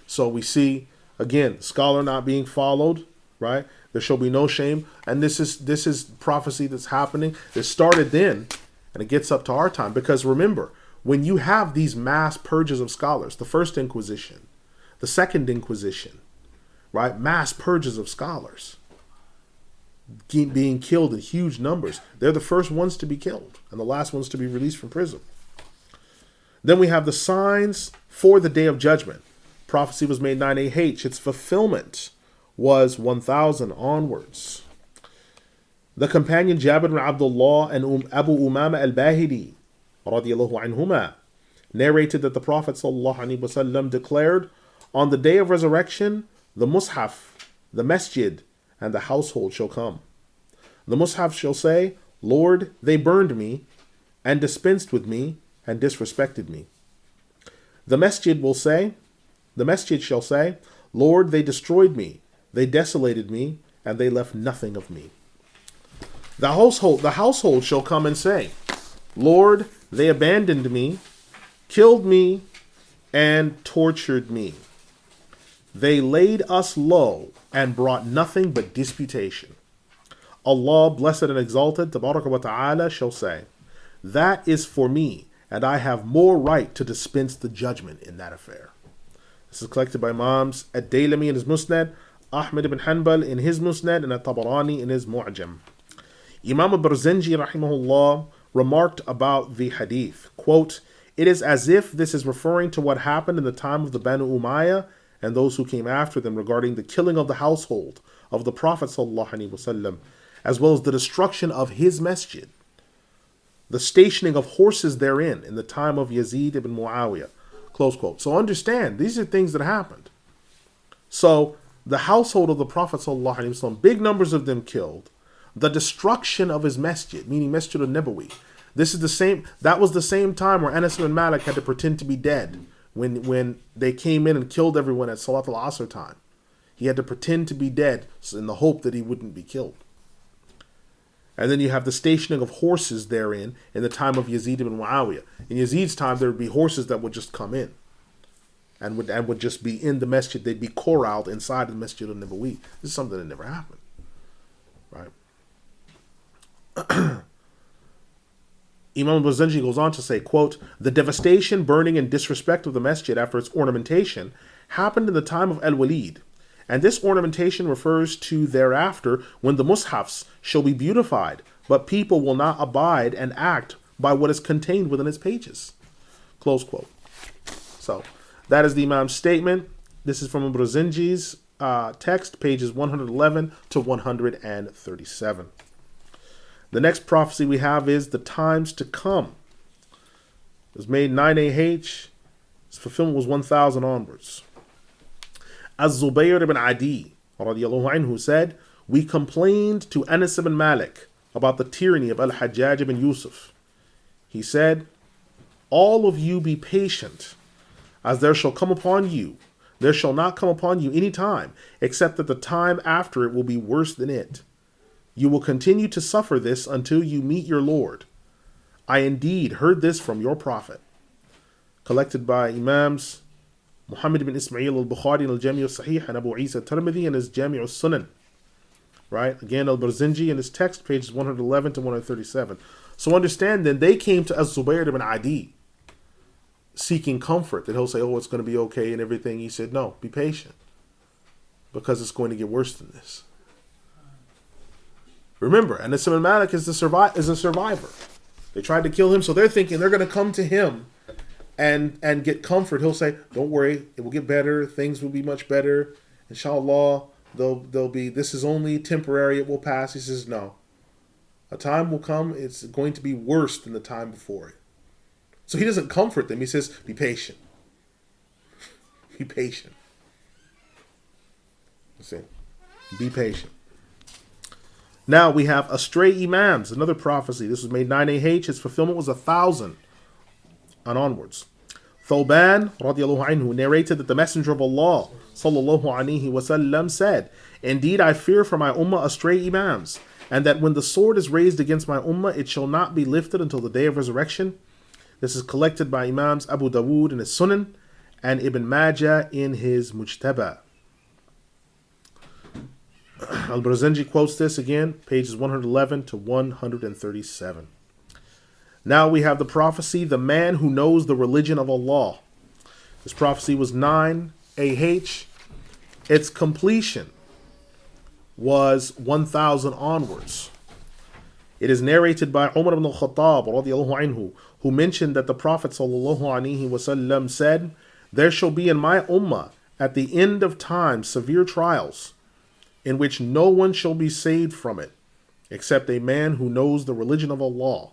So we see, again, scholar not being followed, right? There shall be no shame. And this is prophecy that's happening. It started then, and it gets up to our time. Because remember, when you have these mass purges of scholars, the First Inquisition, the Second Inquisition, right? Mass purges of scholars being killed in huge numbers. They're the first ones to be killed and the last ones to be released from prison. Then we have the signs for the Day of Judgment. Prophecy was made 9AH. Its fulfillment was 1,000 onwards. The companion Jabir ibn Abdullah and Abu Umama al-Bahili radiallahu anhuma narrated that the Prophet sallallahu alaihi wasallam declared, on the day of resurrection, the Mus'haf, the Masjid, and the household shall come. The Mus'haf shall say, Lord, they burned me, and dispensed with me, and disrespected me. The Masjid shall say, Lord, they destroyed me, they desolated me, and they left nothing of me. The household shall come and say, Lord, they abandoned me, killed me, and tortured me. They laid us low and brought nothing but disputation. Allah, blessed and exalted, Barakatu, shall say, that is for me, and I have more right to dispense the judgment in that affair. This is collected by Imams Ad-Daylami in his Musnad, Ahmad ibn Hanbal in his Musnad, and At-Tabarani in his Mu'jam. Imam al-Barzanji rahimahullah remarked about the hadith, quote, it is as if this is referring to what happened in the time of the Banu Umayyah and those who came after them regarding the killing of the household of the Prophet ﷺ, as well as the destruction of his masjid, the stationing of horses therein in the time of Yazid ibn Muawiyah. Close quote. So understand, these are things that happened. So the household of the Prophet ﷺ, big numbers of them killed. The destruction of his masjid, meaning Masjid al-Nabawi. That was the same time where Anas ibn Malik had to pretend to be dead when they came in and killed everyone at Salat al-Asr time. He had to pretend to be dead in the hope that he wouldn't be killed. And then you have the stationing of horses therein in the time of Yazid ibn Muawiyah. In Yazid's time, there would be horses that would just come in and would just be in the masjid. They'd be corralled inside the Masjid al-Nabawi. This is something that never happened. Right? Imam al-Barzanji goes on to say, quote, the devastation, burning, and disrespect of the masjid after its ornamentation happened in the time of Al-Walid. And this ornamentation refers to thereafter when the mushafs shall be beautified, but people will not abide and act by what is contained within its pages. Close quote. So that is the Imam's statement. This is from Barzanji's text, pages 111 to 137. The next prophecy we have is the times to come. It was made 9AH. Its fulfillment was 1000 onwards. Az-Zubayr ibn Adi radiallahu anhu said, we complained to Anas ibn Malik about the tyranny of Al-Hajj ibn Yusuf. He said, all of you be patient, as there shall not come upon you any time, except that the time after it will be worse than it. You will continue to suffer this until you meet your Lord. I indeed heard this from your Prophet. Collected by Imams Muhammad ibn Ismail al-Bukhari in al-Jami' al-Sahih and Abu Isa al-Tirmidhi in his Jami' al-Sunan. Right? Again, al-Barzanji in his text, pages 111 to 137. So understand then, they came to Az-Zubayr ibn Adi seeking comfort, that he'll say, oh, it's going to be okay and everything. He said, no, be patient, because it's going to get worse than this. Remember, Anas ibn Malik is a survivor. They tried to kill him, so they're thinking they're going to come to him and get comfort. He'll say, don't worry, it will get better, things will be much better. Inshallah, they'll be, this is only temporary, it will pass. He says, no. A time will come, it's going to be worse than the time before it. So he doesn't comfort them, he says, be patient. Be patient. See? Be patient. Now we have astray imams, another prophecy. This was made 9AH. Its fulfillment was 1000 and onwards. Thoban radiallahu anhu narrated that the Messenger of Allah sallallahu alaihi wasallam said, indeed I fear for my ummah astray imams, and that when the sword is raised against my ummah, it shall not be lifted until the day of resurrection. This is collected by Imams Abu Dawood in his Sunan and Ibn Majah in his Mujtaba. Al-Barzanji quotes this again, pages 111 to 137. Now we have the prophecy, the man who knows the religion of Allah. This prophecy was 9AH. Its completion was 1000 onwards. It is narrated by Umar ibn al-Khattab radiallahu anhu, who mentioned that the Prophet sallallahu alaihi wasallam said, there shall be in my ummah at the end of time severe trials, in which no one shall be saved from it, except a man who knows the religion of Allah,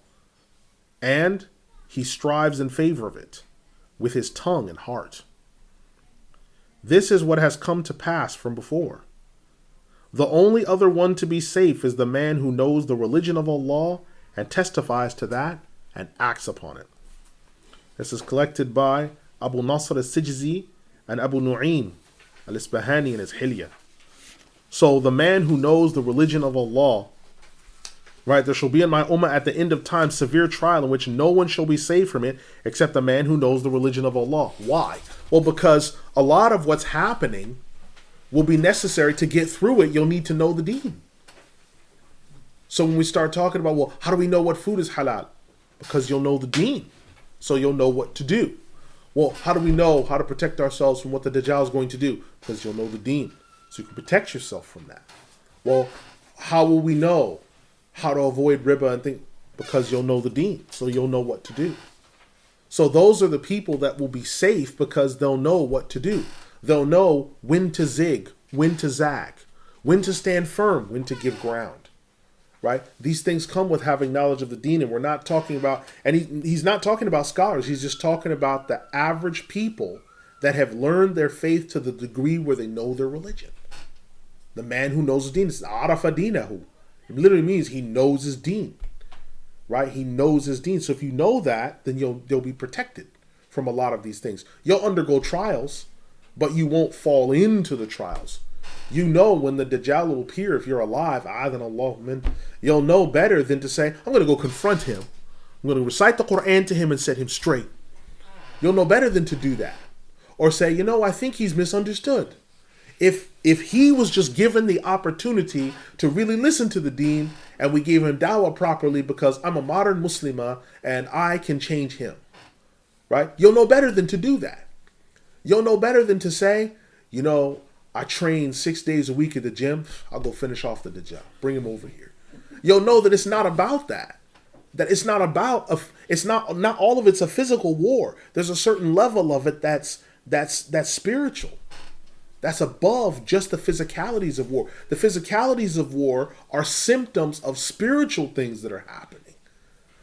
and he strives in favor of it with his tongue and heart. This is what has come to pass from before. The only other one to be safe is the man who knows the religion of Allah and testifies to that and acts upon it. This is collected by Abu Nasr al-Sijzi and Abu Nu'aym al-Isbahani in his Hilya. So the man who knows the religion of Allah, right, there shall be in my ummah at the end of time severe trial in which no one shall be saved from it except the man who knows the religion of Allah. Why? Well, because a lot of what's happening will be necessary to get through it. You'll need to know the deen. So when we start talking about, well, how do we know what food is halal? Because you'll know the deen. So you'll know what to do. Well, how do we know how to protect ourselves from what the Dajjal is going to do? Because you'll know the deen. So you can protect yourself from that. Well, how will we know how to avoid riba and things? Because you'll know the deen. So you'll know what to do. So those are the people that will be safe because they'll know what to do. They'll know when to zig, when to zag, when to stand firm, when to give ground. Right? These things come with having knowledge of the deen, and we're not talking about, and he's not talking about scholars, he's just talking about the average people that have learned their faith to the degree where they know their religion. The man who knows his deen is arafa dinahu. It literally means he knows his deen. Right? He knows his deen. So if you know that, then you'll be protected from a lot of these things. You'll undergo trials, but you won't fall into the trials. You know when the Dajjal will appear, if you're alive, you'll know better than to say, I'm going to go confront him. I'm going to recite the Quran to him and set him straight. You'll know better than to do that. Or say, I think he's misunderstood. If he was just given the opportunity to really listen to the deen, and we gave him dawah properly because I'm a modern Muslimah and I can change him. Right? You'll know better than to do that. You'll know better than to say, I train 6 days a week at the gym. I'll go finish off the Dajjal. Bring him over here. You'll know that it's not about that. That it's not about, it's not all of it's a physical war. There's a certain level of it that's spiritual. That's above just the physicalities of war. The physicalities of war are symptoms of spiritual things that are happening.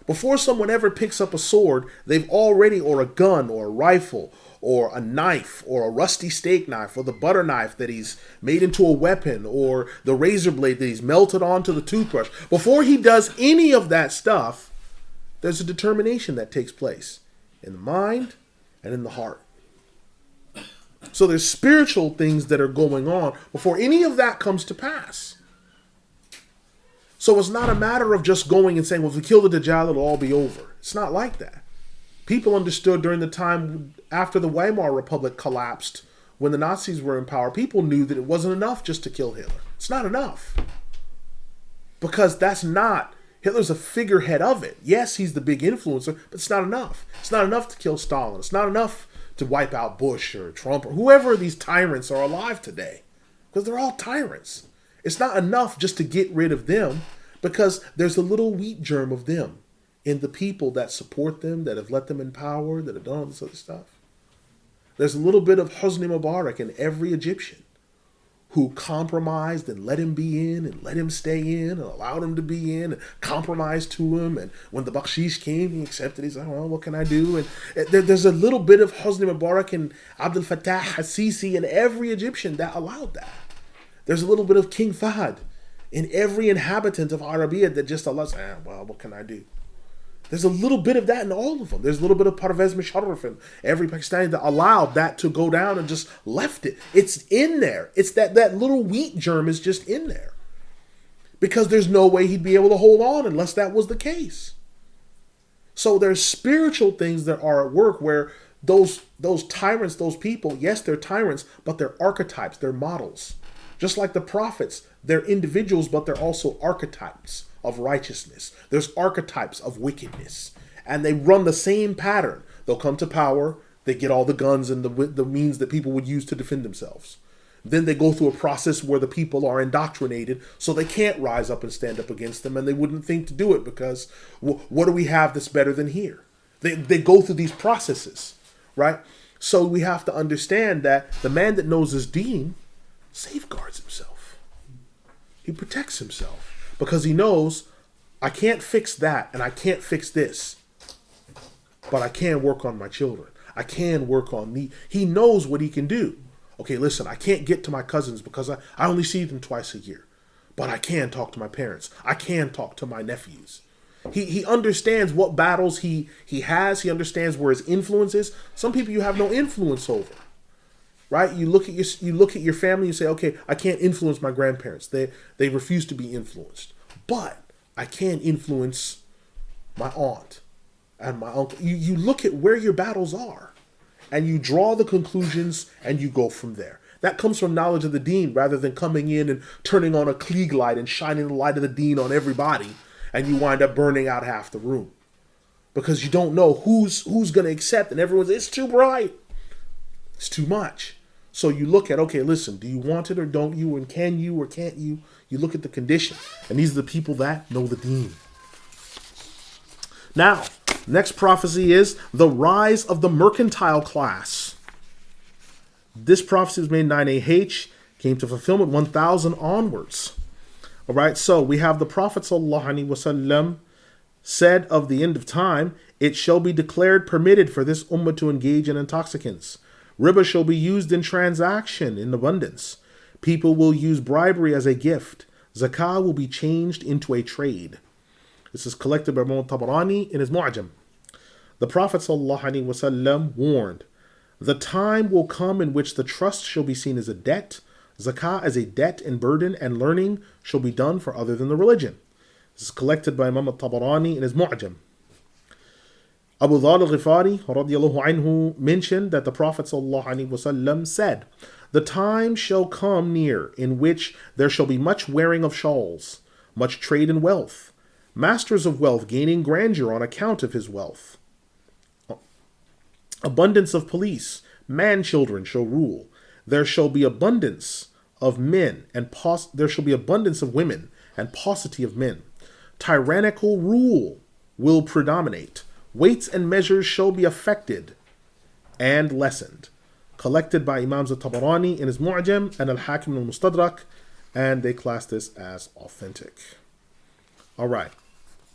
Before someone ever picks up a sword, they've already, or a gun, or a rifle, or a knife, or a rusty steak knife, or the butter knife that he's made into a weapon, or the razor blade that he's melted onto the toothbrush. Before he does any of that stuff, there's a determination that takes place in the mind and in the heart. So there's spiritual things that are going on before any of that comes to pass. So it's not a matter of just going and saying, well, if we kill the Dajjal, it'll all be over. It's not like that. People understood during the time after the Weimar Republic collapsed, when the Nazis were in power, people knew that it wasn't enough just to kill Hitler. It's not enough. Because Hitler's a figurehead of it. Yes, he's the big influencer, but it's not enough. It's not enough to kill Stalin. It's not enough to wipe out Bush or Trump or whoever these tyrants are alive today. Because they're all tyrants. It's not enough just to get rid of them, because there's a little wheat germ of them in the people that support them, that have let them in power, that have done all this other stuff. There's a little bit of Hosni Mubarak in every Egyptian who compromised and let him be in and let him stay in and allowed him to be in and compromised to him. And when the Bakshish came, he accepted. He's like, well, what can I do? And there's a little bit of Hosni Mubarak and Abdel Fattah al-Sisi in every Egyptian that allowed that. There's a little bit of King Fahd in every inhabitant of Arabia that just allows, well, what can I do? There's a little bit of that in all of them. There's a little bit of Parvez Musharraf in every Pakistani that allowed that to go down and just left it. It's in there. It's that little wheat germ is just in there. Because there's no way he'd be able to hold on unless that was the case. So there's spiritual things that are at work where those tyrants, those people, yes, they're tyrants, but they're archetypes, they're models. Just like the prophets, they're individuals, but they're also archetypes of righteousness. There's archetypes of wickedness. And they run the same pattern. They'll come to power, they get all the guns and the means that people would use to defend themselves. Then they go through a process where the people are indoctrinated, so they can't rise up and stand up against them, and they wouldn't think to do it because, what do we have that's better than here? They go through these processes, right? So we have to understand that the man that knows his deen safeguards himself. He protects himself because he knows, I can't fix that and I can't fix this, but I can work on my children. I can work on me. He knows what he can do. Okay, listen, I can't get to my cousins because I only see them twice a year, but I can talk to my parents. I can talk to my nephews. He understands what battles he has. He understands where his influence is. Some people you have no influence over. Right? You look at your family and say, okay, I can't influence my grandparents. They refuse to be influenced. But I can influence my aunt and my uncle. You look at where your battles are and you draw the conclusions and you go from there. That comes from knowledge of the deen rather than coming in and turning on a Klieg light and shining the light of the deen on everybody and you wind up burning out half the room. Because you don't know who's going to accept and everyone's, it's too bright. It's too much. So you look at, okay, listen, do you want it or don't you? And can you or can't you? You look at the condition. And these are the people that know the deen. Now, next prophecy is the rise of the mercantile class. This prophecy was made 9 AH, came to fulfillment 1000 onwards. All right, so we have the Prophet ﷺ said of the end of time, it shall be declared permitted for this ummah to engage in intoxicants. Riba shall be used in transaction in abundance. People will use bribery as a gift. Zakah will be changed into a trade. This is collected by Imam Tabarani in his Mu'jam. The Prophet ﷺ warned, the time will come in which the trust shall be seen as a debt, zakah as a debt and burden, and learning shall be done for other than the religion. This is collected by Imam Tabarani in his Mu'jam. Abu Dhar al-Ghifari radiallahu anhu mentioned that the Prophet ﷺ said, the time shall come near in which there shall be much wearing of shawls, much trade in wealth, masters of wealth gaining grandeur on account of his wealth. Abundance of police, man-children shall rule. There shall be abundance of men and there shall be abundance of women and paucity of men. Tyrannical rule will predominate. Weights and measures shall be affected and lessened. Collected by Imams al-Tabarani in his Mu'jam and Al-Hakim al-Mustadrak, and they class this as authentic. All right.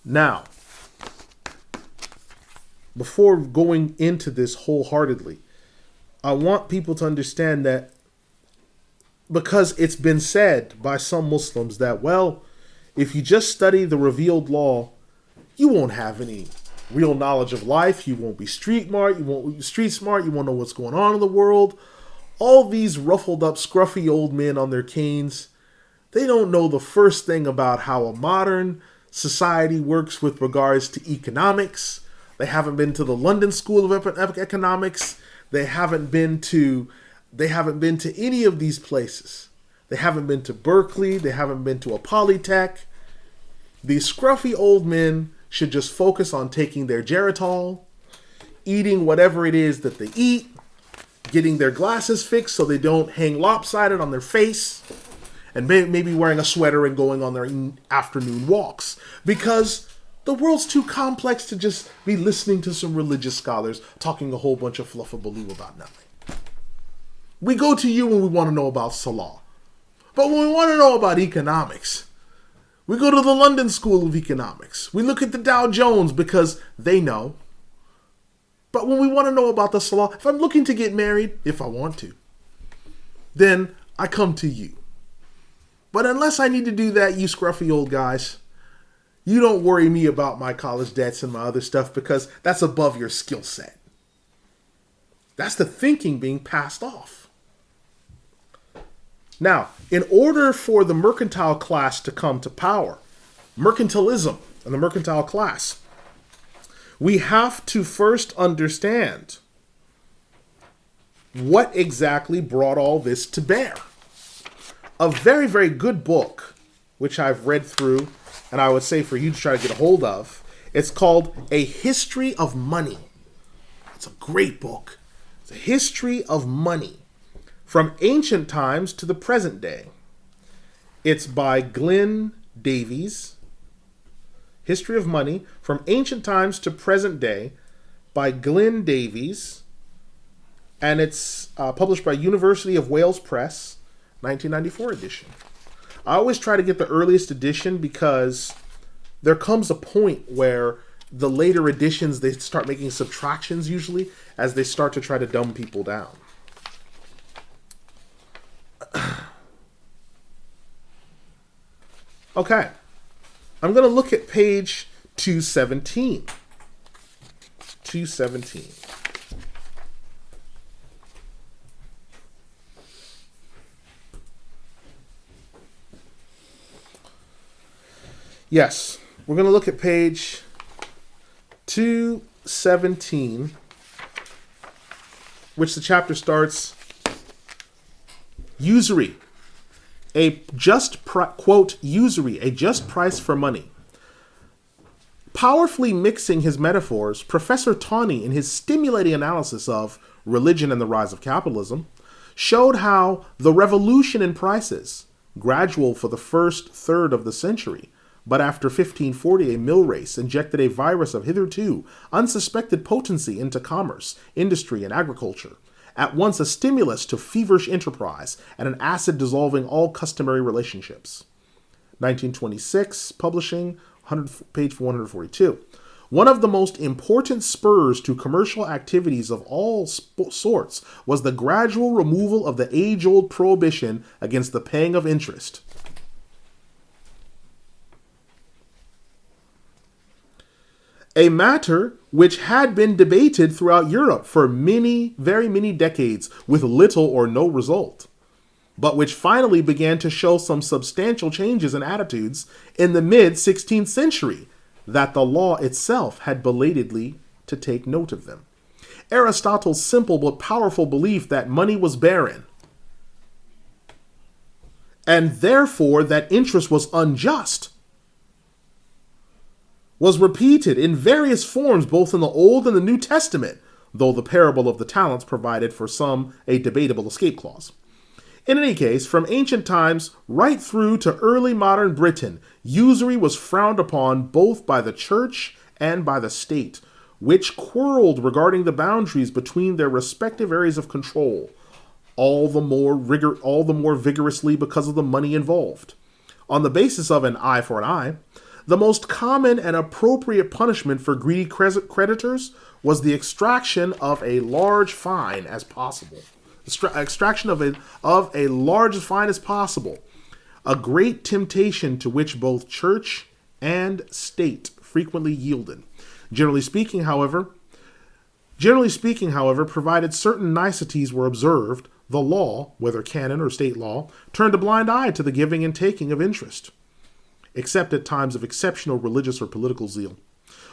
Now, before going into this wholeheartedly, I want people to understand that because it's been said by some Muslims that, well, if you just study the revealed law, you won't have any real knowledge of life. You won't be street smart. You won't know what's going on in the world. All these ruffled up, scruffy old men on their canes, they don't know the first thing about how a modern society works with regards to economics. They haven't been to the London School of Economics. They haven't been to any of these places. They haven't been to Berkeley. They haven't been to a Polytech. These scruffy old men should just focus on taking their Geritol, eating whatever it is that they eat, getting their glasses fixed so they don't hang lopsided on their face, and maybe wearing a sweater and going on their afternoon walks. Because the world's too complex to just be listening to some religious scholars talking a whole bunch of fluffabaloo about nothing. We go to you when we want to know about Salah. But when we want to know about economics, we go to the London School of Economics. We look at the Dow Jones because they know. But when we want to know about the Salah, if I'm looking to get married, if I want to, then I come to you. But unless I need to do that, you scruffy old guys, you don't worry me about my college debts and my other stuff because that's above your skill set. That's the thinking being passed off. Now, in order for the mercantile class to come to power, mercantilism and the mercantile class, we have to first understand what exactly brought all this to bear. A very, very good book, which I've read through, and I would say for you to try to get a hold of, it's called A History of Money. It's a great book. It's a history of money from ancient times to the present day. It's by Glenn Davies. History of Money from Ancient Times to Present Day by Glenn Davies. And it's published by University of Wales Press, 1994 edition. I always try to get the earliest edition because there comes a point where the later editions, they start making subtractions usually as they start to try to dumb people down. Okay. I'm going to look at page 217. 217. Yes, we're going to look at page 217, which the chapter starts, usury. A just, quote, usury, a just price for money. Powerfully mixing his metaphors, Professor Tawney, in his stimulating analysis of Religion and the Rise of Capitalism, showed how the revolution in prices, gradual for the first third of the century, but after 1540 a mill race injected a virus of hitherto unsuspected potency into commerce, industry, and agriculture, at once a stimulus to feverish enterprise and an acid dissolving all customary relationships. 1926, publishing, page 142. One of the most important spurs to commercial activities of all sorts was the gradual removal of the age-old prohibition against the paying of interest. A matter which had been debated throughout Europe for very many decades with little or no result, but which finally began to show some substantial changes in attitudes in the mid-16th century, that the law itself had belatedly to take note of them. Aristotle's simple but powerful belief that money was barren, and therefore that interest was unjust, was repeated in various forms both in the Old and the New Testament, though the parable of the talents provided for some a debatable escape clause. In any case, from ancient times right through to early modern Britain, usury was frowned upon both by the church and by the state, which quarreled regarding the boundaries between their respective areas of control, all the more vigorously because of the money involved. On the basis of an eye for an eye, the most common and appropriate punishment for greedy creditors was the extraction of a large fine as possible. Extraction of a large fine as possible, a great temptation to which both church and state frequently yielded. Generally speaking, however, provided certain niceties were observed, the law, whether canon or state law, turned a blind eye to the giving and taking of interest, except at times of exceptional religious or political zeal,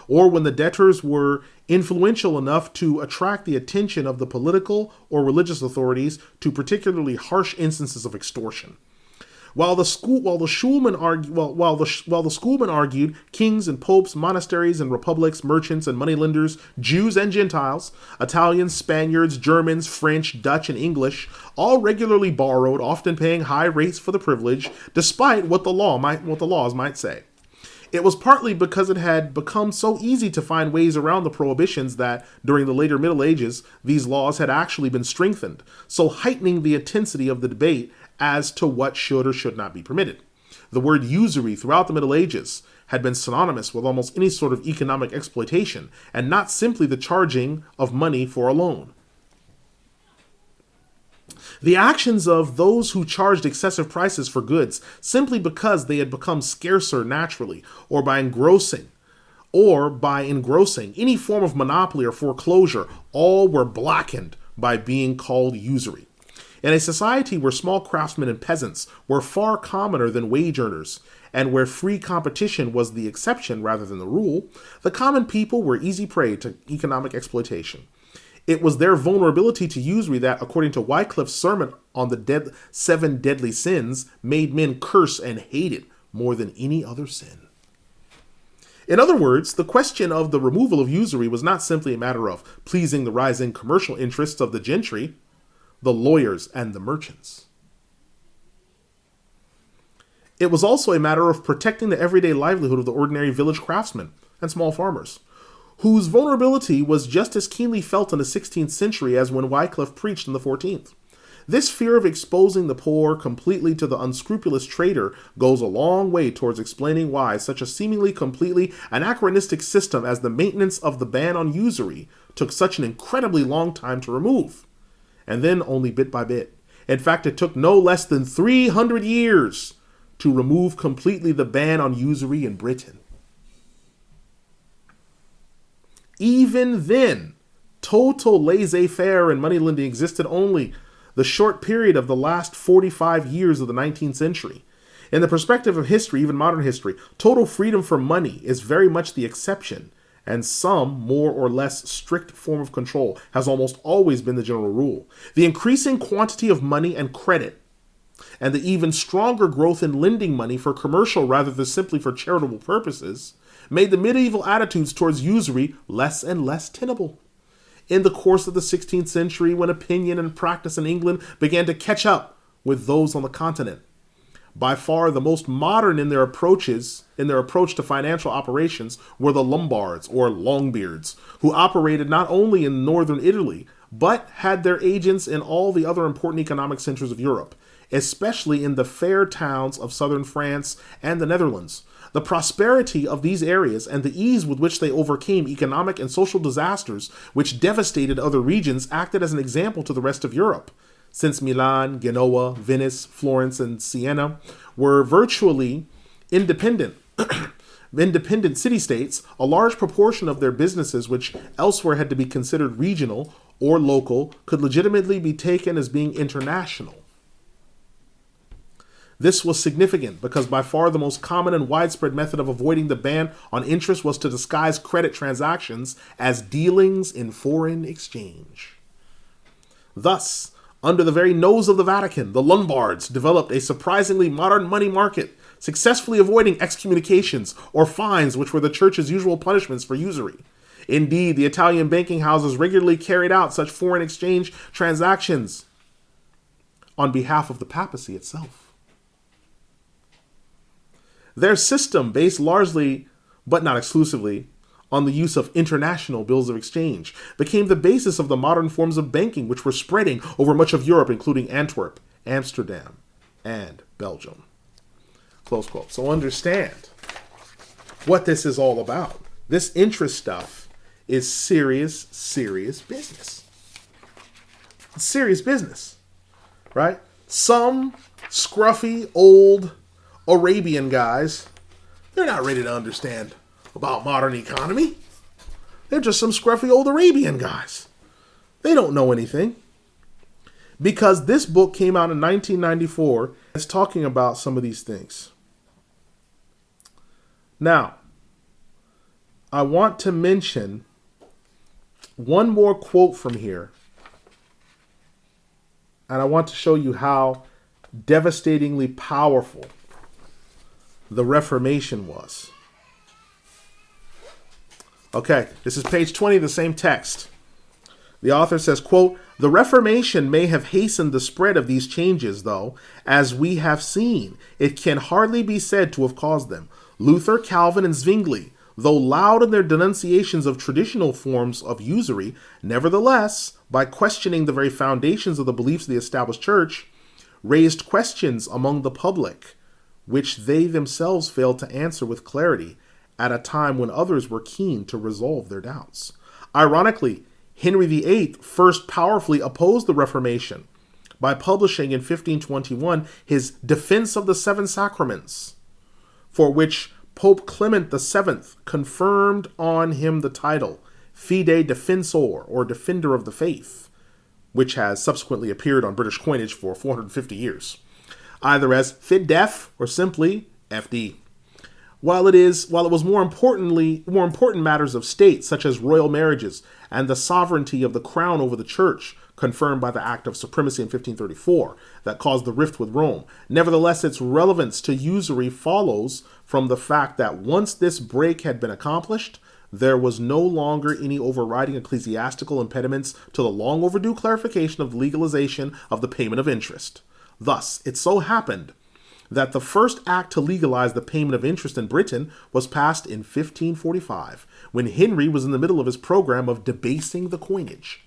or when the debtors were influential enough to attract the attention of the political or religious authorities to particularly harsh instances of extortion. While the schoolmen argued, kings and popes, monasteries and republics, merchants and moneylenders, Jews and Gentiles, Italians, Spaniards, Germans, French, Dutch, and English, all regularly borrowed, often paying high rates for the privilege, despite what the laws might say. It was partly because it had become so easy to find ways around the prohibitions that, during the later Middle Ages, these laws had actually been strengthened, so heightening the intensity of the debate as to what should or should not be permitted. The word usury throughout the Middle Ages had been synonymous with almost any sort of economic exploitation, and not simply the charging of money for a loan. The actions of those who charged excessive prices for goods simply because they had become scarcer naturally, or by engrossing any form of monopoly or foreclosure, all were blackened by being called usury. In a society where small craftsmen and peasants were far commoner than wage earners, and where free competition was the exception rather than the rule, the common people were easy prey to economic exploitation. It was their vulnerability to usury that, according to Wycliffe's sermon on the 7 deadly sins, made men curse and hate it more than any other sin. In other words, the question of the removal of usury was not simply a matter of pleasing the rising commercial interests of the gentry, the lawyers, and the merchants. It was also a matter of protecting the everyday livelihood of the ordinary village craftsmen and small farmers, whose vulnerability was just as keenly felt in the 16th century as when Wycliffe preached in the 14th. This fear of exposing the poor completely to the unscrupulous trader goes a long way towards explaining why such a seemingly completely anachronistic system as the maintenance of the ban on usury took such an incredibly long time to remove, and then only bit by bit. In fact, it took no less than 300 years to remove completely the ban on usury in Britain. Even then, total laissez-faire in moneylending existed only the short period of the last 45 years of the 19th century. In the perspective of history, even modern history, total freedom for money is very much the exception, and some more or less strict form of control has almost always been the general rule. The increasing quantity of money and credit, and the even stronger growth in lending money for commercial rather than simply for charitable purposes, made the medieval attitudes towards usury less and less tenable. In the course of the 16th century, when opinion and practice in England began to catch up with those on the continent, by far the most modern in their approach to financial operations were the Lombards or Longbeards, who operated not only in northern Italy, but had their agents in all the other important economic centers of Europe, especially in the fair towns of southern France and the Netherlands. The prosperity of these areas and the ease with which they overcame economic and social disasters which devastated other regions acted as an example to the rest of Europe. Since Milan, Genoa, Venice, Florence, and Siena were virtually independent city-states, a large proportion of their businesses, which elsewhere had to be considered regional or local, could legitimately be taken as being international. This was significant because by far the most common and widespread method of avoiding the ban on interest was to disguise credit transactions as dealings in foreign exchange. Thus, under the very nose of the Vatican, the Lombards developed a surprisingly modern money market, successfully avoiding excommunications or fines, which were the church's usual punishments for usury. Indeed, the Italian banking houses regularly carried out such foreign exchange transactions on behalf of the papacy itself. Their system, based largely, but not exclusively, on the use of international bills of exchange, became the basis of the modern forms of banking which were spreading over much of Europe, including Antwerp, Amsterdam, and Belgium. Close quote. So understand what this is all about. This interest stuff is serious, serious business. It's serious business, right? Some scruffy old Arabian guys, they're not ready to understand about modern economy. They're just some scruffy old Arabian guys. They don't know anything. Because this book came out in 1994, it's talking about some of these things. Now, I want to mention one more quote from here. And I want to show you how devastatingly powerful the Reformation was. Okay, this is page 20 of the same text. The author says, quote, "The Reformation may have hastened the spread of these changes, though, as we have seen, it can hardly be said to have caused them. Luther, Calvin, and Zwingli, though loud in their denunciations of traditional forms of usury, nevertheless, by questioning the very foundations of the beliefs of the established church, raised questions among the public which they themselves failed to answer with clarity at a time when others were keen to resolve their doubts. Ironically, Henry VIII first powerfully opposed the Reformation by publishing in 1521 his Defense of the Seven Sacraments, for which Pope Clement VII confirmed on him the title Fide Defensor, or Defender of the Faith, which has subsequently appeared on British coinage for 450 years, either as FIDDEF or simply FD. While it was more important matters of state, such as royal marriages and the sovereignty of the crown over the church, confirmed by the Act of Supremacy in 1534, that caused the rift with Rome, nevertheless its relevance to usury follows from the fact that once this break had been accomplished, there was no longer any overriding ecclesiastical impediments to the long overdue clarification of the legalization of the payment of interest. Thus, it so happened that the first act to legalize the payment of interest in Britain was passed in 1545, when Henry was in the middle of his program of debasing the coinage.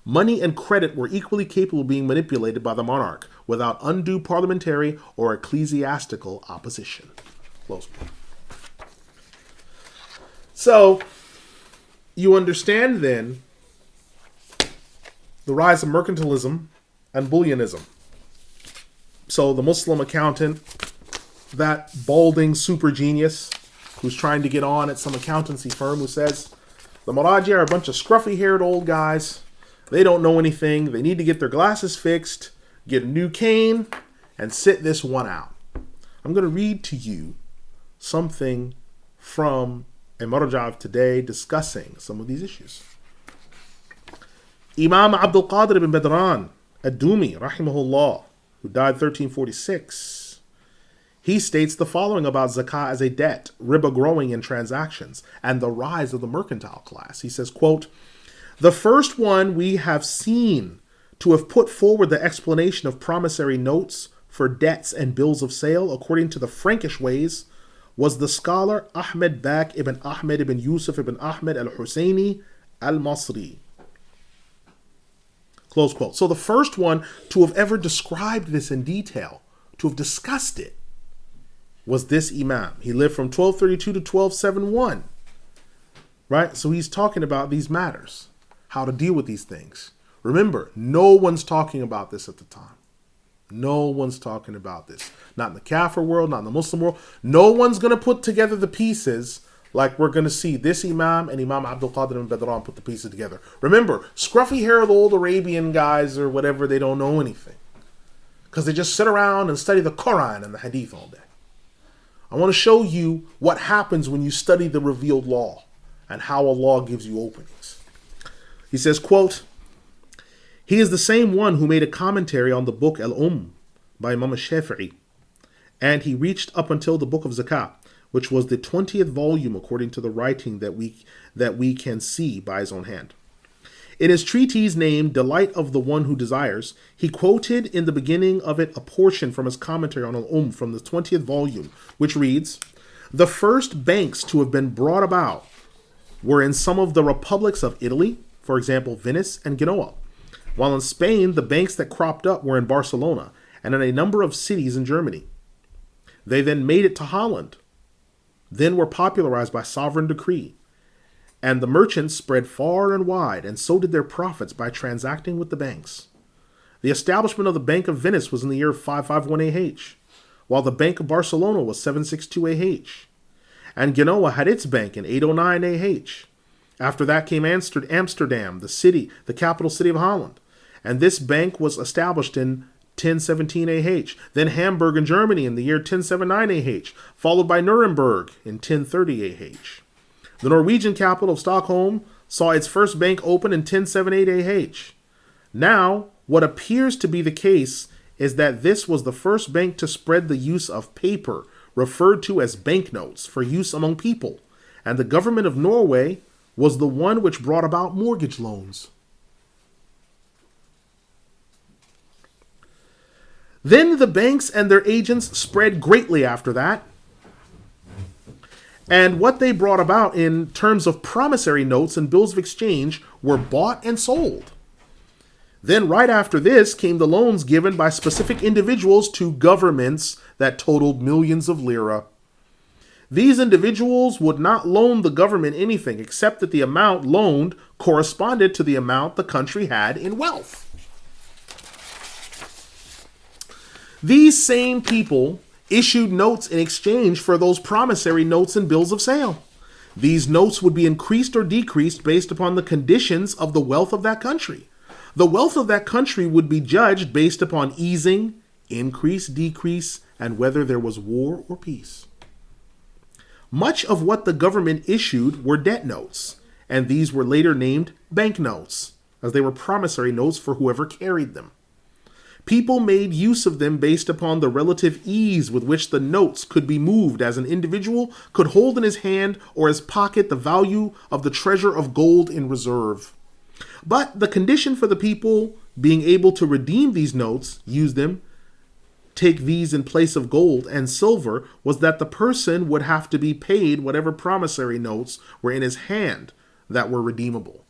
Money and credit were equally capable of being manipulated by the monarch without undue parliamentary or ecclesiastical opposition. Close. So, you understand then the rise of mercantilism and bullionism. So the Muslim accountant, that balding super genius who's trying to get on at some accountancy firm, who says the Maraji are a bunch of scruffy-haired old guys. They don't know anything. They need to get their glasses fixed, get a new cane, and sit this one out. I'm going to read to you something from a Maraja of today discussing some of these issues. Imam Abdul Qadir ibn Badran ad-Dumi, rahimahullah, who died 1346, he states the following about zakah as a debt, riba growing in transactions, and the rise of the mercantile class. He says, quote, "The first one we have seen to have put forward the explanation of promissory notes for debts and bills of sale according to the Frankish ways was the scholar Ahmed Bak ibn Ahmed ibn Yusuf ibn Ahmed al-Husayni al-Masri. Close quote. So the first one to have ever described this in detail, to have discussed it, was this Imam. He lived from 1232 to 1271. Right? So he's talking about these matters, how to deal with these things. Remember, no one's talking about this at the time. No one's talking about this. Not in the Kafir world, not in the Muslim world. No one's going to put together the pieces like we're going to see this Imam and Imam Abdul Qadir ibn Badran put the pieces together. Remember, scruffy haired old Arabian guys or whatever, they don't know anything. Because they just sit around and study the Quran and the Hadith all day. I want to show you what happens when you study the revealed law and how Allah gives you openings. He says, quote, he is the same one who made a commentary on the book by Imam Shafi'ii, and he reached up until the book of Zakah, which was the 20th volume according to the writing that we can see by his own hand. In his treatise named Delight of the One Who Desires, he quoted in the beginning of it a portion from his commentary on from the 20th volume, which reads, the first banks to have been brought about were in some of the republics of Italy, for example, Venice and Genoa, while in Spain, the banks that cropped up were in Barcelona and in a number of cities in Germany. They then made it to Holland, then were popularized by sovereign decree, and the merchants spread far and wide, and so did their profits by transacting with the banks. The establishment of the Bank of Venice was in the year 551 AH, while the Bank of Barcelona was 762 AH, and Genoa had its bank in 809 AH. After that came Amsterdam, the capital city of Holland, and this bank was established in 1017 AH. Then Hamburg in Germany in the year 1079 AH, followed by Nuremberg in 1030 AH. The Norwegian capital of Stockholm saw its first bank open in 1078 AH. Now, what appears to be the case is that this was the first bank to spread the use of paper, referred to as banknotes, for use among people, and the government of Norway was the one which brought about mortgage loans. Then the banks and their agents spread greatly after that. And what they brought about in terms of promissory notes and bills of exchange were bought and sold. Then right after this came the loans given by specific individuals to governments that totaled millions of lira. These individuals would not loan the government anything except that the amount loaned corresponded to the amount the country had in wealth. These same people issued notes in exchange for those promissory notes and bills of sale. These notes would be increased or decreased based upon the conditions of the wealth of that country. The wealth of that country would be judged based upon easing, increase, decrease, and whether there was war or peace. Much of what the government issued were debt notes, and these were later named banknotes, as they were promissory notes for whoever carried them. People made use of them based upon the relative ease with which the notes could be moved, as an individual could hold in his hand or his pocket the value of the treasure of gold in reserve. But the condition for the people being able to redeem these notes, use them, take these in place of gold and silver, was that the person would have to be paid whatever promissory notes were in his hand that were redeemable.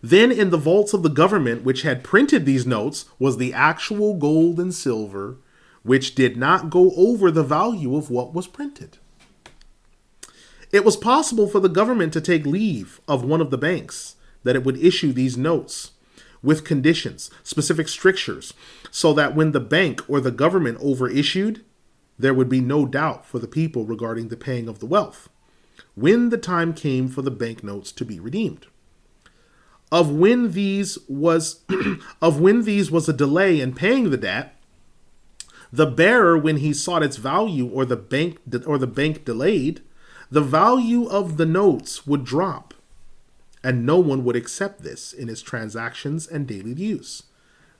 Then in the vaults of the government which had printed these notes was the actual gold and silver, which did not go over the value of what was printed. It was possible for the government to take leave of one of the banks that it would issue these notes with conditions, specific strictures, so that when the bank or the government overissued, there would be no doubt for the people regarding the paying of the wealth, when the time came for the banknotes to be redeemed. Of when these was a delay in paying the debt, the bearer, when he sought its value or the bank delayed, the value of the notes would drop, and no one would accept this in his transactions and daily use.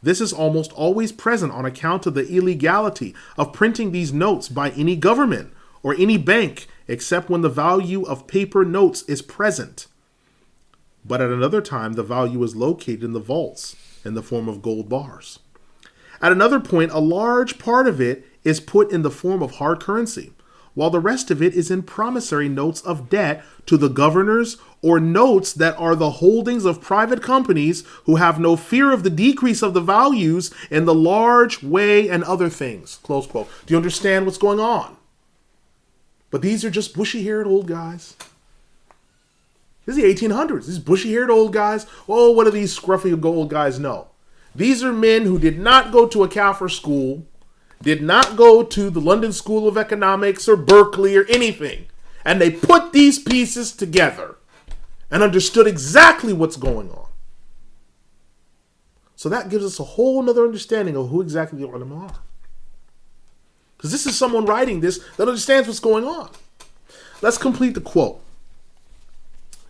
This is almost always present on account of the illegality of printing these notes by any government or any bank, except when the value of paper notes is present. But at another time, the value is located in the vaults in the form of gold bars. At another point, a large part of it is put in the form of hard currency, while the rest of it is in promissory notes of debt to the governors or notes that are the holdings of private companies who have no fear of the decrease of the values in the large way and other things. Close quote. Do you understand what's going on? But these are just bushy-haired old guys. This is the 1800s. These bushy-haired old guys. Oh, what do these scruffy old guys know? These are men who did not go to a Kafir school, did not go to the London School of Economics or Berkeley or anything. And they put these pieces together and understood exactly what's going on. So that gives us a whole nother understanding of who exactly the ulama are. Because this is someone writing this that understands what's going on. Let's complete the quote.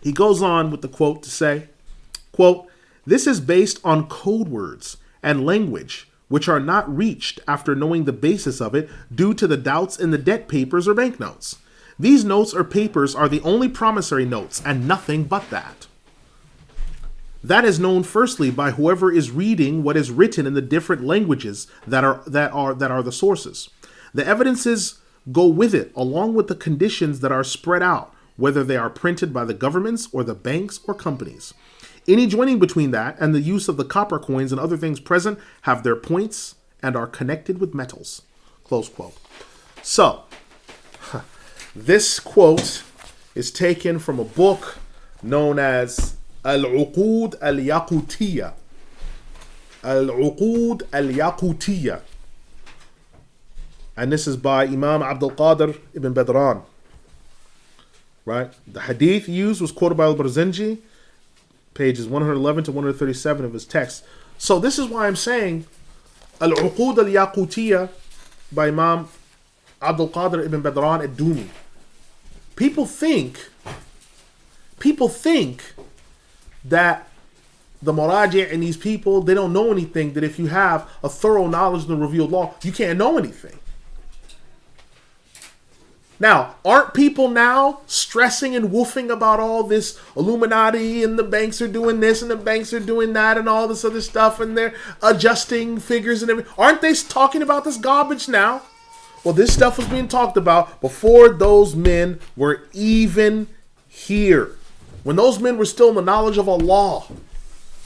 He goes on with the quote to say, quote, "This is based on code words and language which are not reached after knowing the basis of it due to the doubts in the debt papers or banknotes. These notes or papers are the only promissory notes and nothing but that. That is known firstly by whoever is reading what is written in the different languages that are the sources. The evidences go with it, along with the conditions that are spread out, whether they are printed by the governments or the banks or companies. Any joining between that and the use of the copper coins and other things present have their points and are connected with metals." Close quote. So, this quote is taken from a book known as Al-Uqud Al-Yaqutiyya. Al-Uqud Al-Yaqutiyya. And this is by Imam Abdul Qadir ibn Badran. Right? The hadith used was quoted by Al-Barzanji, pages 111 to 137 of his text. So this is why I'm saying Al-Uqud Al-Yaqutiyya by Imam Abdul Qadir ibn Badran ad-Dumi. People think that the Maraji' and these people, they don't know anything, that if you have a thorough knowledge of the revealed law, you can't know anything. Now, aren't people now stressing and woofing about all this Illuminati and the banks are doing this and the banks are doing that and all this other stuff and they're adjusting figures and everything? Aren't they talking about this garbage now? Well, this stuff was being talked about before those men were even here. When those men were still in the knowledge of Allah,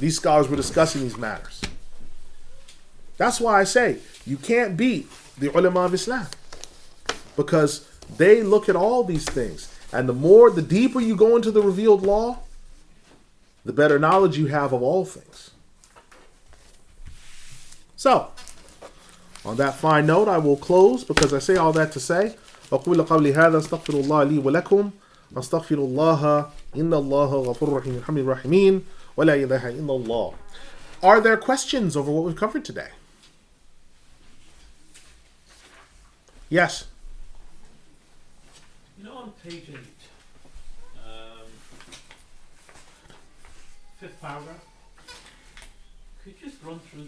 these scholars were discussing these matters. That's why I say you can't beat the ulama of Islam, because they look at all these things. And the deeper you go into the revealed law, the better knowledge you have of all things. So, on that fine note, I will close, because I say all that to say, أقول قولي هذا أستغفر الله لي ولكم أستغفر الله إن الله غفور رحيم الحمد الرحيمين ولا إله إلا الله. Are there questions over what we've covered today? Yes. You know, on page 8, fifth paragraph, could you just run through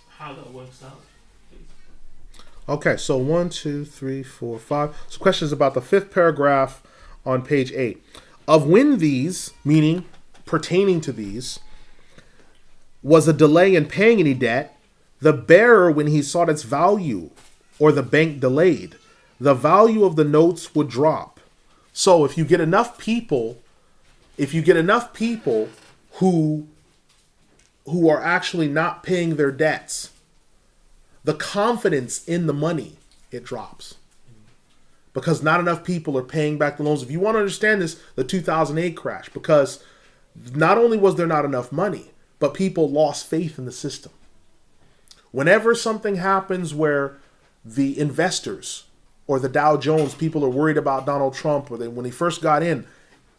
how that works out, please? Okay, so 1, 2, 3, 4, 5. So questions about the fifth paragraph on page 8. Of when these, meaning pertaining to these, was a delay in paying any debt, the bearer, when he sought its value, or the bank delayed, the value of the notes would drop. So if you get enough people who are actually not paying their debts, the confidence in the money, it drops. Because not enough people are paying back the loans. If you want to understand this, the 2008 crash, because not only was there not enough money, but people lost faith in the system. Whenever something happens where the investors or the Dow Jones, people are worried about Donald Trump, or when he first got in,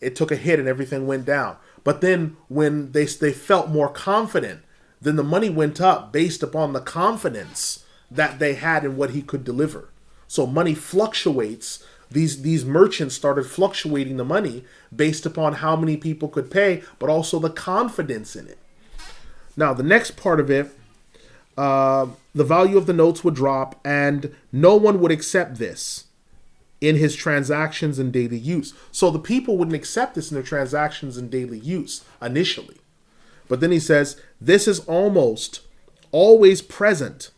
it took a hit and everything went down. But then when they felt more confident, then the money went up based upon the confidence that they had in what he could deliver. So money fluctuates. These merchants started fluctuating the money based upon how many people could pay, but also the confidence in it. Now, the next part of it, the value of the notes would drop, and no one would accept this in his transactions and daily use. So the people wouldn't accept this in their transactions and daily use initially. But then he says, this is almost always present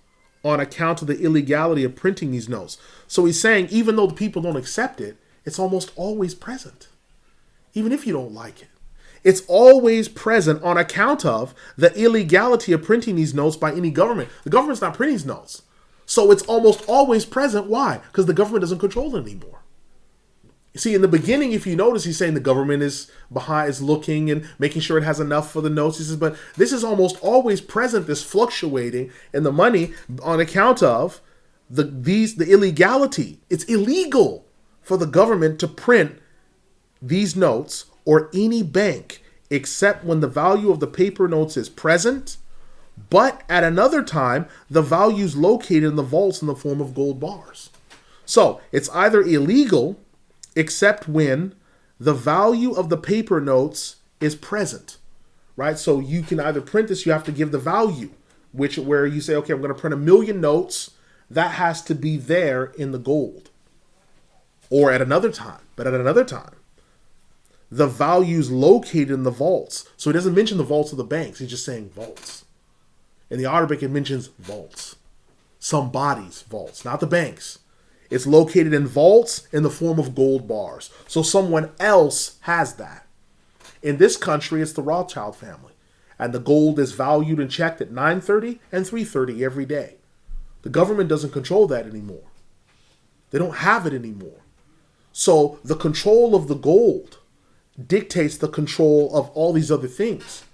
on account of the illegality of printing these notes. So he's saying even though the people don't accept it, it's almost always present, even if you don't like it. It's always present on account of the illegality of printing these notes by any government. The government's not printing these notes. So it's almost always present. Why? Because the government doesn't control it anymore. You see, in the beginning, if you notice, he's saying the government is behind, is looking and making sure it has enough for the notes. He says, but this is almost always present, this fluctuating in the money on account of the illegality. It's illegal for the government to print these notes or any bank except when the value of the paper notes is present, but at another time, the value is located in the vaults in the form of gold bars. So it's either illegal except when the value of the paper notes is present, right? So you can either print this, you have to give the value, where you say, okay, I'm going to print 1,000,000 notes. That has to be there in the gold. Or at another time, the value's located in the vaults. So he doesn't mention the vaults of the banks. He's just saying vaults. In the Arabic, it mentions vaults. Somebody's vaults, not the banks. It's located in vaults in the form of gold bars. So someone else has that. In this country, it's the Rothschild family. And the gold is valued and checked at 9:30 and 3:30 every day. The government doesn't control that anymore. They don't have it anymore. So the control of the gold dictates the control of all these other things.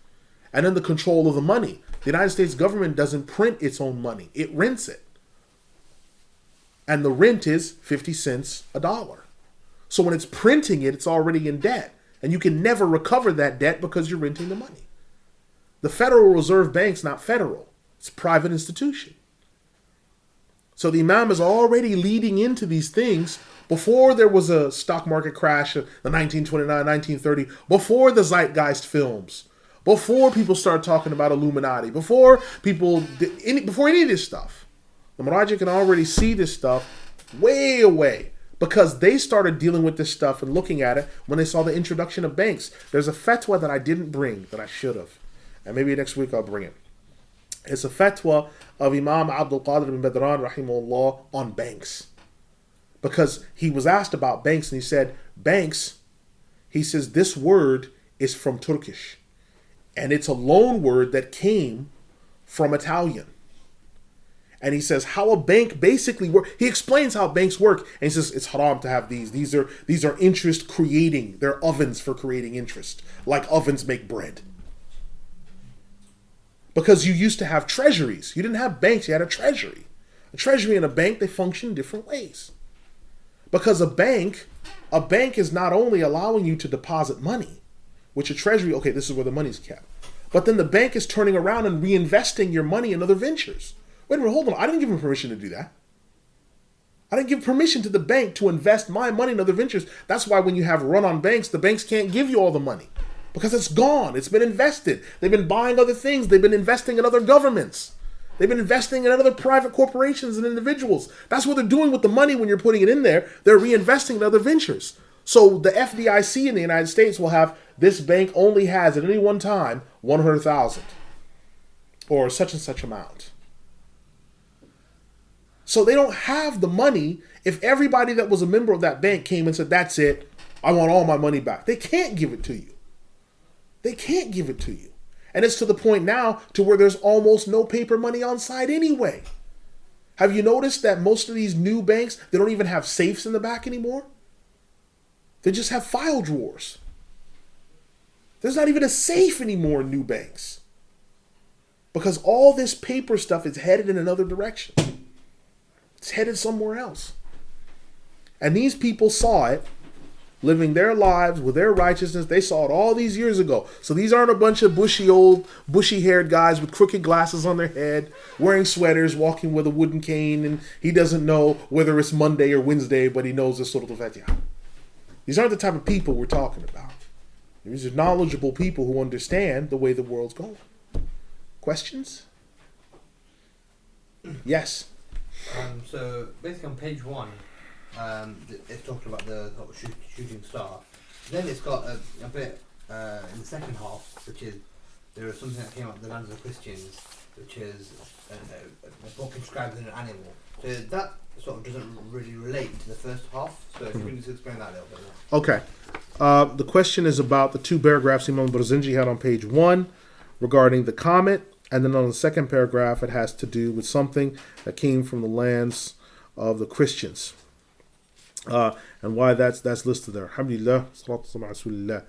And then the control of the money. The United States government doesn't print its own money. It rents it. And the rent is 50 cents a dollar. So when it's printing it, it's already in debt. And you can never recover that debt because you're renting the money. The Federal Reserve Bank's not federal. It's a private institution. So the Imam is already leading into these things before there was a stock market crash of the 1929, 1930, before the Zeitgeist films, before people started talking about Illuminati, before any of this stuff. The Maraji can already see this stuff way away because they started dealing with this stuff and looking at it when they saw the introduction of banks. There's a fatwa that I didn't bring that I should have. And maybe next week I'll bring it. It's a fatwa of Imam Abdul Qadir bin Badran rahimahullah on banks. Because he was asked about banks and he said, banks, he says this word is from Turkish. And it's a loan word that came from Italian. And he says how a bank basically works. He explains how banks work. And he says it's haram to have these. These are interest creating. They're ovens for creating interest. Like ovens make bread. Because you used to have treasuries. You didn't have banks, you had a treasury. A treasury and a bank, they function in different ways. Because a bank is not only allowing you to deposit money, which a treasury, okay, this is where the money's kept. But then the bank is turning around and reinvesting your money in other ventures. Wait a minute, hold on. I didn't give him permission to do that. I didn't give permission to the bank to invest my money in other ventures. That's why when you have run on banks, the banks can't give you all the money. Because it's gone. It's been invested. They've been buying other things. They've been investing in other governments. They've been investing in other private corporations and individuals. That's what they're doing with the money when you're putting it in there. They're reinvesting in other ventures. So the FDIC in the United States will have, this bank only has at any one time 100,000 or such and such amount. So they don't have the money if everybody that was a member of that bank came and said, that's it, I want all my money back. They can't give it to you. They can't give it to you. And it's to the point now to where there's almost no paper money on site anyway. Have you noticed that most of these new banks, they don't even have safes in the back anymore? They just have file drawers. There's not even a safe anymore in new banks. Because all this paper stuff is headed in another direction. It's headed somewhere else. And these people saw it, living their lives with their righteousness. They saw it all these years ago. So these aren't a bunch of bushy-haired guys with crooked glasses on their head, wearing sweaters, walking with a wooden cane, and he doesn't know whether it's Monday or Wednesday, but he knows the Surah Al-Fatiha. These aren't the type of people we're talking about. These are knowledgeable people who understand the way the world's going. Questions? Yes. So basically on page 1, it's talking about the shooting star. Then it's got a bit in the second half, which is there was something that came out of the lands of the Christians, which is a book inscribed in an animal. So that sort of doesn't really relate to the first half. So if you can just explain that a little bit more. Okay. The question is about the two paragraphs Imam Barzinji had on page 1 regarding the comet, and then on the second paragraph it has to do with something that came from the lands of the Christians. And why that's listed there. Alhamdulillah, salatu wassalamu ala rasulillah.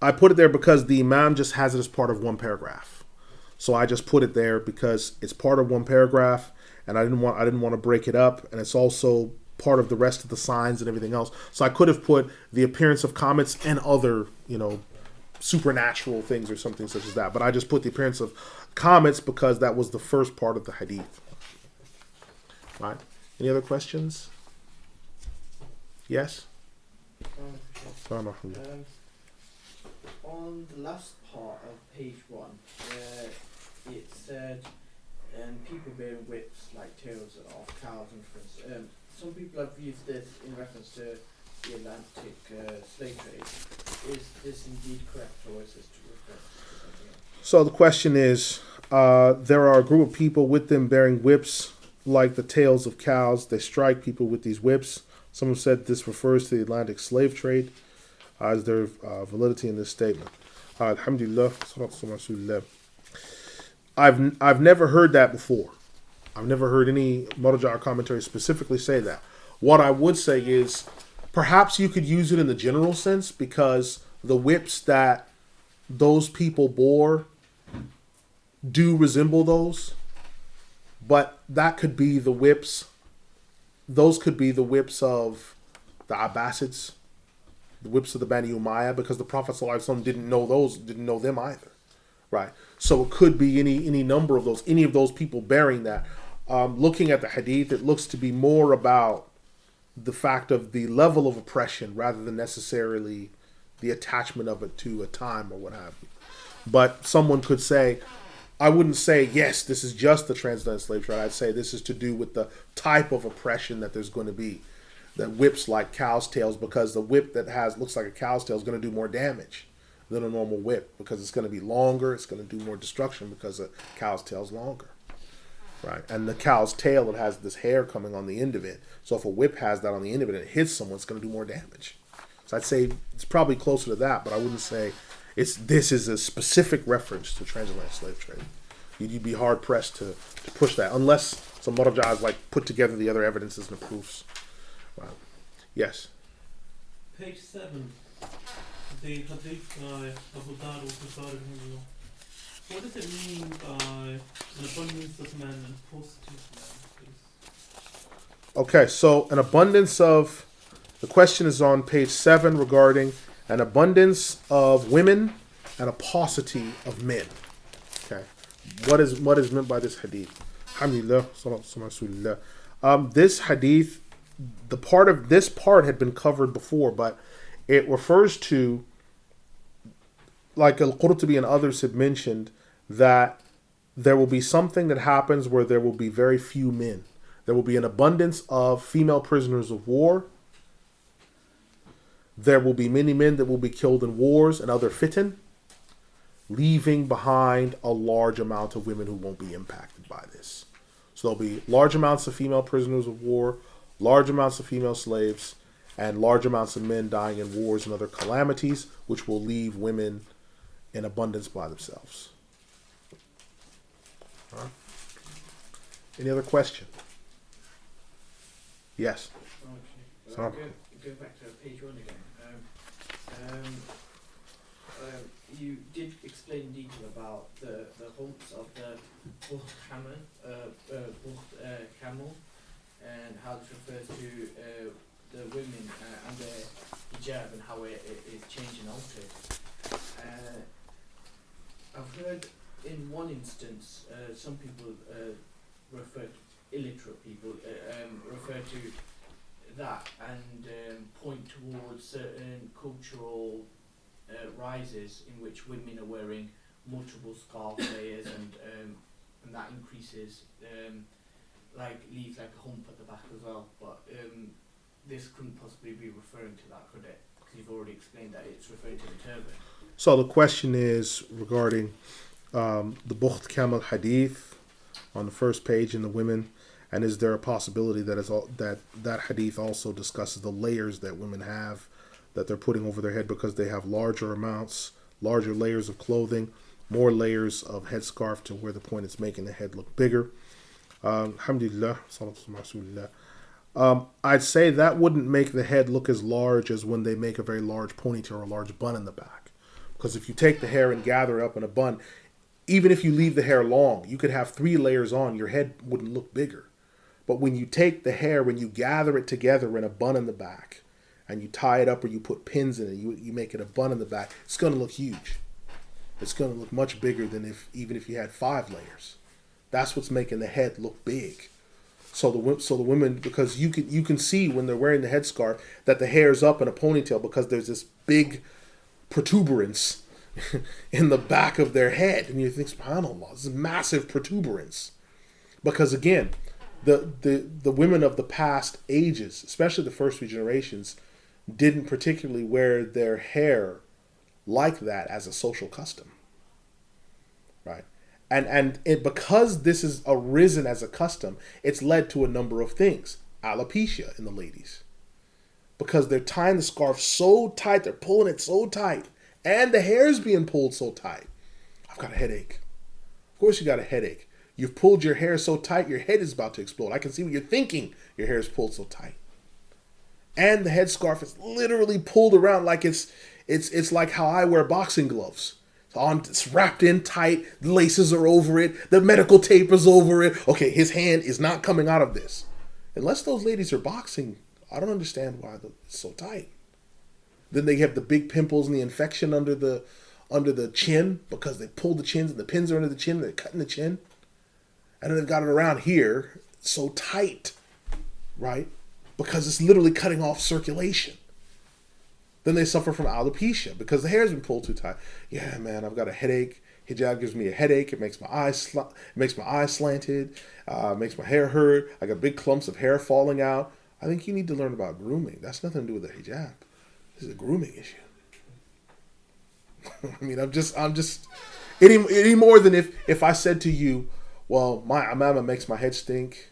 I put it there because the Imam just has it as part of one paragraph. So I just put it there because it's part of one paragraph, and I didn't want to break it up, and it's also part of the rest of the signs and everything else. So I could have put the appearance of comets and other, supernatural things or something such as that. But I just put the appearance of comets because that was the first part of the hadith. Right? Any other questions? Yes? On the last part of page 1, it said people bearing whips like tails of cows and friends. Some people have used this in reference to the Atlantic slave trade. Is this indeed correct, or is this to refer to something else? So the question is, there are a group of people with them bearing whips like the tails of cows. They strike people with these whips. Some have said this refers to the Atlantic slave trade. Is there validity in this statement? Alhamdulillah, salatu wassalamu ala rasulillah. I've never heard that before. I've never heard any Marja commentary specifically say that. What I would say is, perhaps you could use it in the general sense, because the whips that those people bore do resemble those, but that could be the whips. Those could be the whips of the Abbasids, the whips of the Bani Umayyah, because the Prophet ﷺ didn't know them either, right? So it could be any number of those, any of those people bearing that. Looking at the hadith, it looks to be more about the fact of the level of oppression rather than necessarily the attachment of it to a time or what have you. But someone could say, I wouldn't say, yes, this is just the transatlantic slave trade. I'd say this is to do with the type of oppression that there's going to be, that whips like cow's tails, because the whip that looks like a cow's tail is going to do more damage than a normal whip, because it's going to be longer, it's going to do more destruction because a cow's tail is longer, right? And the cow's tail, it has this hair coming on the end of it. So if a whip has that on the end of it and it hits someone, it's going to do more damage. So I'd say it's probably closer to that, but I wouldn't say this is a specific reference to transatlantic slave trade. You'd be hard pressed to push that, unless some Marjas like put together the other evidences and the proofs. Wow. Yes. Page 7, the Hadith by Abu Dawud al-Bukhari. What does it mean by an abundance of men and paucity of men, please? Okay, so an abundance of, the question is on page 7 regarding an abundance of women and a paucity of men. Okay, what is meant by this hadith? Alhamdulillah, salatu wassalamu ala rasulillah. This hadith, this part had been covered before, but it refers to, like Al-Qurtubi and others had mentioned, that there will be something that happens where there will be very few men. There will be an abundance of female prisoners of war. There will be many men that will be killed in wars and other fitan, leaving behind a large amount of women who won't be impacted by this. So there'll be large amounts of female prisoners of war, large amounts of female slaves, and large amounts of men dying in wars and other calamities, which will leave women in abundance by themselves. All right. Any other question? Yes. Okay. Well, go back to page 1 again. You did explain in detail about the humps of the camel, and how this refers to the women and their hijab, and how it is changed and altered. I've heard in one instance some people illiterate people refer to that and point towards certain cultural rises in which women are wearing multiple scarf layers, and that increases, leaves like a hump at the back as well. But this couldn't possibly be referring to that, could it? Because you've already explained that it's referring to the turban. So the question is regarding the Bukht Kamel Hadith on the first page in the women, and is there a possibility that that hadith also discusses the layers that women have that they're putting over their head because they have larger layers of clothing, more layers of headscarf to where the point it's making the head look bigger. Alhamdulillah, salatu rasulillah. I'd say that wouldn't make the head look as large as when they make a very large ponytail or a large bun in the back. Because if you take the hair and gather it up in a bun, even if you leave the hair long, you could have 3 layers on, your head wouldn't look bigger. But when you take the hair, when you gather it together in a bun in the back, and you tie it up or you put pins in it, you make it a bun in the back, it's going to look huge. It's going to look much bigger than even if you had 5 layers. That's what's making the head look big. So the women, because you can see when they're wearing the headscarf that the hair's up in a ponytail because there's this big protuberance in the back of their head, and you think, subhanAllah, this is massive protuberance. Because again, the women of the past ages, especially the first few generations, didn't particularly wear their hair like that as a social custom, right? And because this has arisen as a custom, it's led to a number of things. Alopecia in the ladies, because they're tying the scarf so tight, they're pulling it so tight, and the hair's being pulled so tight. I've got a headache. Of course you got a headache. You've pulled your hair so tight, your head is about to explode. I can see what you're thinking. Your hair is pulled so tight. And the headscarf is literally pulled around like it's like how I wear boxing gloves. It's wrapped in tight, the laces are over it, the medical tape is over it. Okay, his hand is not coming out of this. Unless those ladies are boxing, I don't understand why it's so tight. Then they have the big pimples and the infection under the chin because they pulled the chins and the pins are under the chin, they're cutting the chin. And then they've got it around here so tight, right? Because it's literally cutting off circulation. Then they suffer from alopecia because the hair's been pulled too tight. Yeah, man, I've got a headache. Hijab gives me a headache. It makes my eyes slanted. Makes my hair hurt. I got big clumps of hair falling out. I think you need to learn about grooming. That's nothing to do with the hijab. This is a grooming issue. I mean, I'm just any more than if I said to you, well, my amama makes my head stink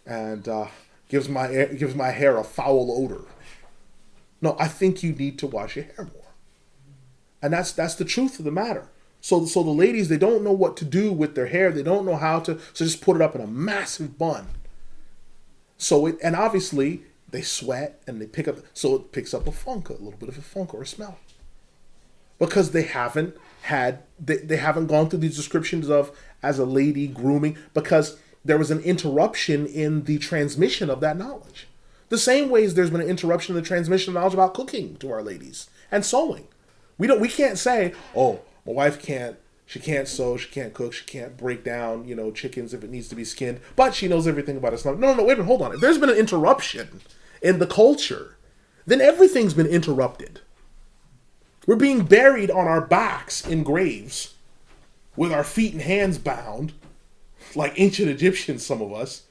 and gives my hair a foul odor. No, I think you need to wash your hair more. And that's the truth of the matter. So the ladies, they don't know what to do with their hair. They don't know how to, so just put it up in a massive bun. And obviously they sweat and they pick up, so it picks up a little bit of a funk or a smell. Because they haven't gone through these descriptions of as a lady grooming, because there was an interruption in the transmission of that knowledge. The same ways there's been an interruption in the transmission of knowledge about cooking to our ladies and sewing. We can't say, oh, my wife can't sew, she can't cook, she can't break down, chickens if it needs to be skinned, but she knows everything about Islam. No, wait a minute, hold on. If there's been an interruption in the culture, then everything's been interrupted. We're being buried on our backs in graves with our feet and hands bound, like ancient Egyptians, some of us,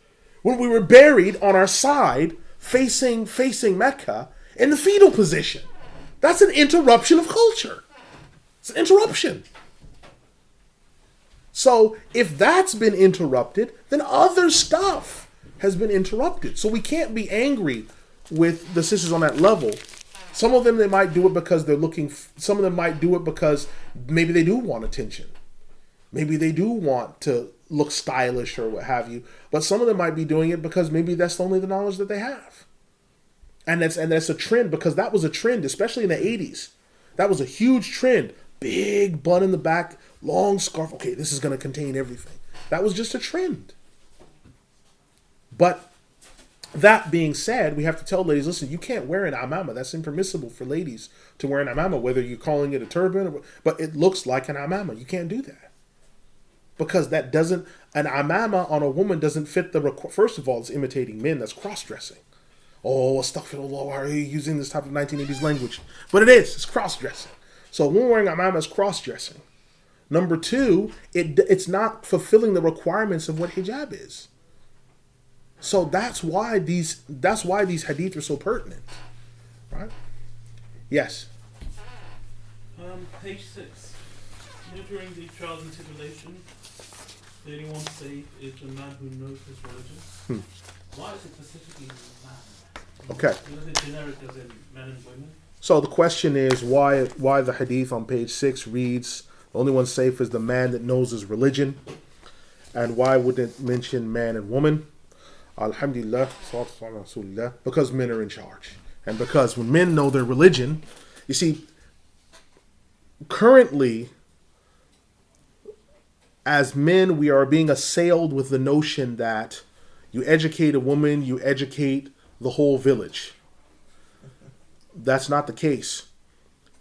when we were buried on our side facing Mecca in the fetal position. That's an interruption of culture. It's an interruption. So if that's been interrupted, then other stuff has been interrupted. So we can't be angry with the sisters on that level. Some of them, they might do it because they're looking, some of them might do it because maybe they do want attention. Maybe they do want to look stylish or what have you. But some of them might be doing it because maybe that's only the knowledge that they have. And that's a trend, because that was a trend, especially in the 80s. That was a huge trend. Big bun in the back, long scarf. Okay, this is going to contain everything. That was just a trend. But that being said, we have to tell ladies, listen, you can't wear an amama. That's impermissible for ladies to wear an amama, whether you're calling it a turban, but it looks like an amama. You can't do that. Because an amama on a woman doesn't fit first of all, it's imitating men. That's cross-dressing. Oh, astaghfirullah, why are you using this type of 1980s language? But it's cross-dressing. So a woman wearing amama is cross-dressing. Number two, it's not fulfilling the requirements of what hijab is. So that's why these hadith are so pertinent, right? Yes. Page 6. You know, during the trials and tribulations, the only one safe is the man who knows his religion. Why is it specifically the man? Okay. You know, the generic as in men and women. So the question is why the hadith on page 6 reads, the only one safe is the man that knows his religion. And why would it mention man and woman? Alhamdulillah, because men are in charge. And because when men know their religion, you see, currently, as men, we are being assailed with the notion that you educate a woman, you educate the whole village. That's not the case.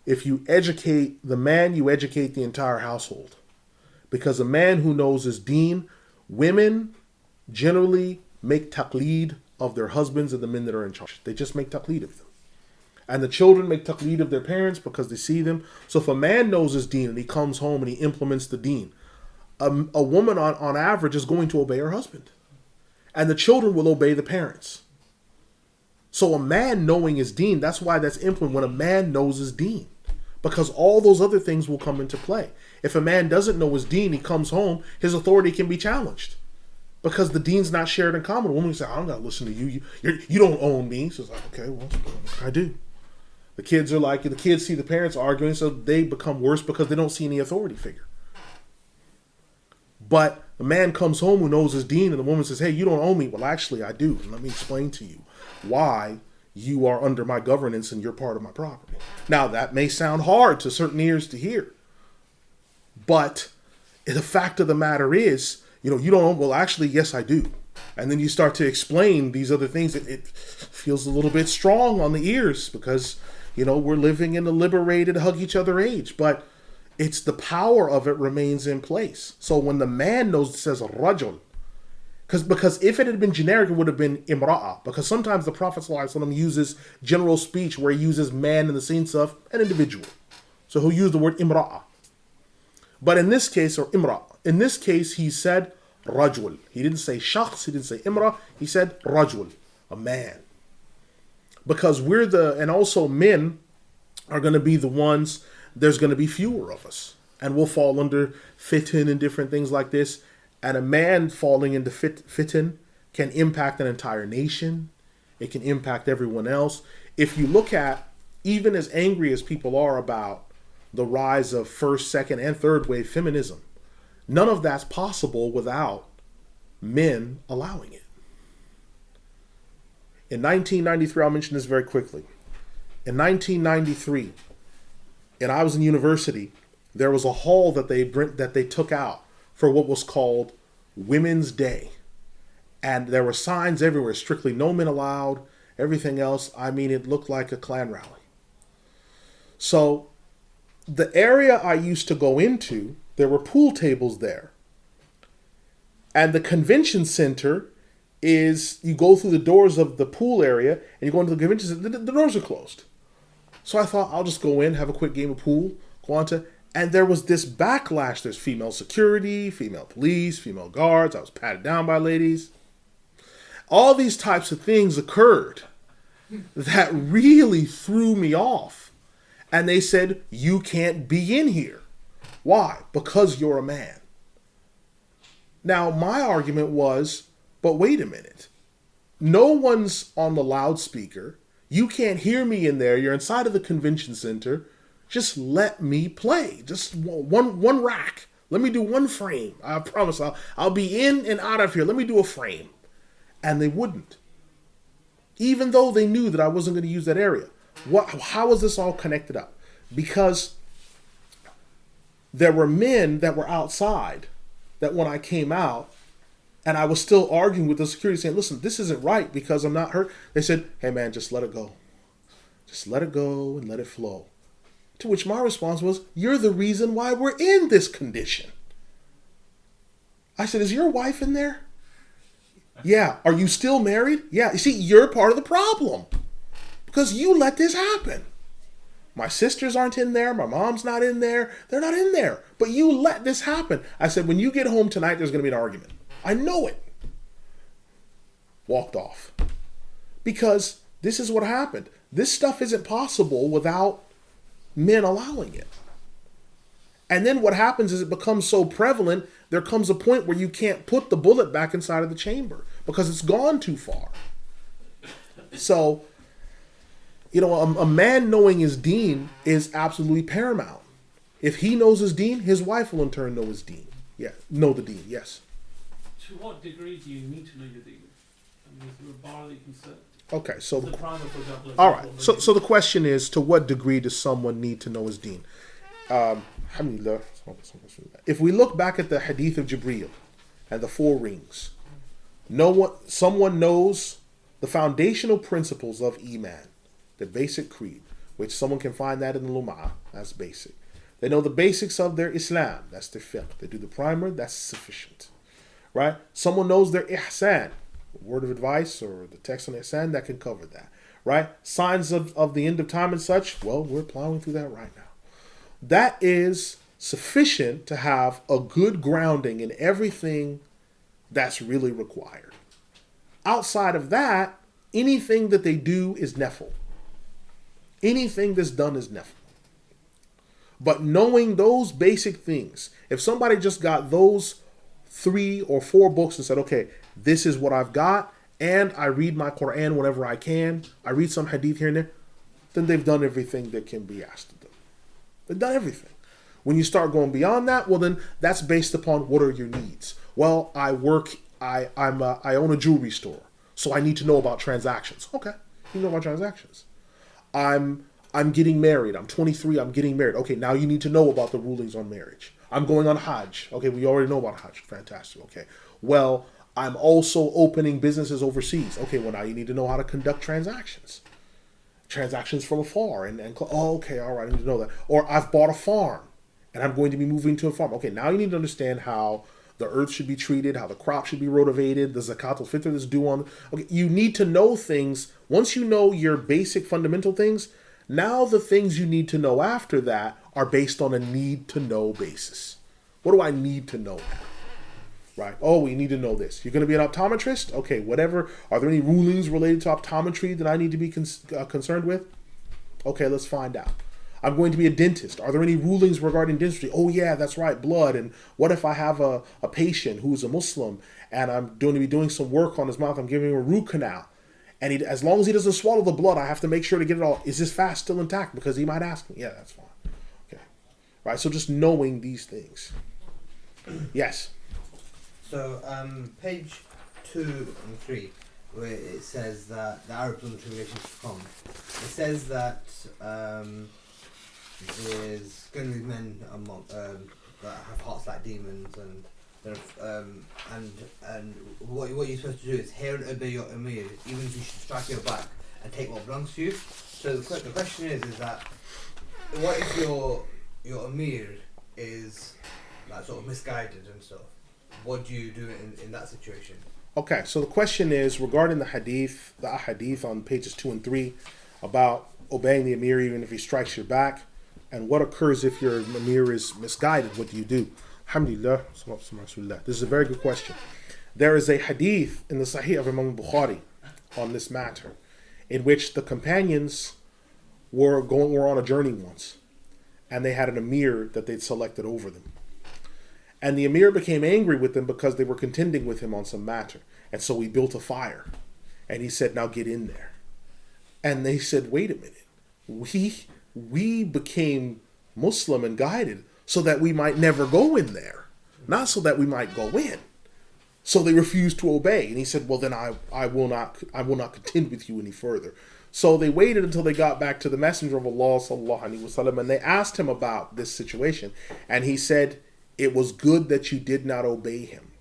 If you educate the man, you educate the entire household. Because a man who knows his deen, women generally make taqleed of their husbands and the men that are in charge. They just make taqleed of them. And the children make taqleed of their parents because they see them. So if a man knows his deen and he comes home and he implements the deen, a woman on average is going to obey her husband. And the children will obey the parents. So a man knowing his deen, that's why that's implemented when a man knows his deen. Because all those other things will come into play. If a man doesn't know his deen, he comes home, his authority can be challenged. Because the deen's not shared in common. A woman can say, I don't got to listen to you. You don't own me. So it's like, okay, well, I do. The kids are like, the kids see the parents arguing, so they become worse because they don't see any authority figure. But a man comes home who knows his deen and the woman says, hey, you don't own me. Well, actually, I do. And let me explain to you why you are under my governance and you're part of my property. Now, that may sound hard to certain ears to hear. But the fact of the matter is, you don't own, well, actually, yes, I do. And then you start to explain these other things. It feels a little bit strong on the ears because, we're living in a liberated, hug each other age. But it's the power of it remains in place. So when the man knows, it says rajul. Because if it had been generic, it would have been imra'a. Because sometimes the Prophet ﷺ uses general speech where he uses man in the sense of an individual. So he'll use the word imra'a. But in this case, or imra, in this case, he said rajul. He didn't say shakhs, he didn't say imra, he said rajul, a man. Because and also men are going to be the ones, there's going to be fewer of us. And we'll fall under fitan and different things like this. And a man falling into fitan can impact an entire nation. It can impact everyone else. If you look at, even as angry as people are about the rise of first, second, and third wave feminism, none of that's possible without men allowing it. In 1993, I'll mention this very quickly. In 1993, and I was in university, there was a hall that they took out for what was called Women's Day. And there were signs everywhere, strictly no men allowed, everything else. I mean, it looked like a Klan rally. So the area I used to go into, there were pool tables there. And the convention center is, you go through the doors of the pool area and you go into the convention center, the doors are closed. So I thought, I'll just go in, have a quick game of pool, go on to, and there was this backlash. There's female security, female police, female guards. I was patted down by ladies. All these types of things occurred that really threw me off. And they said, you can't be in here. Why? Because you're a man. Now, my argument was, but wait a minute. No one's on the loudspeaker. You can't hear me in there. You're inside of the convention center. Just let me play. Just one rack. Let me do one frame. I promise I'll be in and out of here. Let me do a frame. And they wouldn't. Even though they knew that I wasn't going to use that area. How is this all connected up? Because there were men that were outside that when I came out and I was still arguing with the security saying, listen, this isn't right because I'm not hurt. They said, hey man, just let it go. Just let it go and let it flow. To which my response was, you're the reason why we're in this condition. I said, is your wife in there? Yeah. Are you still married? Yeah. You see, you're part of the problem because you let this happen. My sisters aren't in there. My mom's not in there. They're not in there. But you let this happen. I said, when you get home tonight, there's going to be an argument. I know it. Walked off. Because this is what happened. This stuff isn't possible without men allowing it. And then what happens is it becomes so prevalent, there comes a point where you can't put the bullet back inside of the chamber because it's gone too far. So, a man knowing his deen is absolutely paramount. If he knows his deen, his wife will in turn know his deen. Yeah, know the deen, yes. To what degree do you need to know your deen? I mean, is there a bar that you can set? Okay, so The primer, for example. all right. So the question is, to what degree does someone need to know his deen? Alhamdulillah. If we look back at the Hadith of Jibreel and the 4 rings, someone knows the foundational principles of Iman, the basic creed, which someone can find that in the Lum'ah, that's basic. They know the basics of their Islam, that's their fiqh. They do the primer, that's sufficient. Right? Someone knows their ihsan, word of advice or the text on ihsan, that can cover that. Right? Signs of the end of time and such, well, we're plowing through that right now. That is sufficient to have a good grounding in everything that's really required. Outside of that, anything that they do is nafil. Anything that's done is nafil. But knowing those basic things, if somebody just got those 3 or 4 books and said, okay, this is what I've got, and I read my Quran whenever I can, I read some hadith here and there, then they've done everything that can be asked of them. They've done everything. When you start going beyond that, well then that's based upon what are your needs. Well, I own a jewelry store, so I need to know about transactions. Okay, you know about transactions. I'm getting married. I'm 23. I'm getting married. Okay, now you need to know about the rulings on marriage. I'm going on Hajj. Okay, we already know about Hajj. Fantastic. Okay. Well, I'm also opening businesses overseas. Okay, well, now you need to know how to conduct transactions. Transactions from afar. Okay, all right, I need to know that. Or I've bought a farm, and I'm going to be moving to a farm. Okay, now you need to understand how the earth should be treated, how the crop should be rotivated, the zakat al-fitr that's due on. Okay, you need to know things. Once you know your basic fundamental things, now the things you need to know after that are based on a need to know basis. What do I need to know now? Right? Oh, we need to know this. You're going to be an optometrist? Okay, whatever. Are there any rulings related to optometry that I need to be concerned with? Okay, let's find out. I'm going to be a dentist. Are there any rulings regarding dentistry? Oh yeah, that's right, blood. And what if I have a patient who's a Muslim and I'm going to be doing some work on his mouth? I'm giving him a root canal. And as long as he doesn't swallow the blood, I have to make sure to get it all. Is his fast still intact? Because he might ask me. Yeah, that's fine. Okay. Right, so just knowing these things. Yes. So, page 2 and 3, where it says that the Arabs on the tribulation to come, it says that there's going to be men among that have hearts like demons, and what you're supposed to do is hear and obey your emir, even if you should strike your back and take what belongs to you. So the question is that what if your emir is like sort of misguided and stuff? What do you do in that situation? Okay, so the question is regarding the hadith on pages 2 and 3 about obeying the emir even if he strikes your back, and what occurs if your emir is misguided. What do you do? Alhamdulillah. This is a very good question. There is a hadith in the Sahih of Imam Bukhari on this matter, in which the companions were on a journey once, and they had an emir that they'd selected over them. And the emir became angry with them because they were contending with him on some matter. And so he built a fire. And he said, now get in there. And they said, wait a minute. We became Muslim and guided so that we might never go in there. Not so that we might go in. So they refused to obey. And he said, well, then I will not contend with you any further. So they waited until they got back to the Messenger of Allah sallallahu alaihi wasallam, and they asked him about this situation. And he said, it was good that you did not obey him,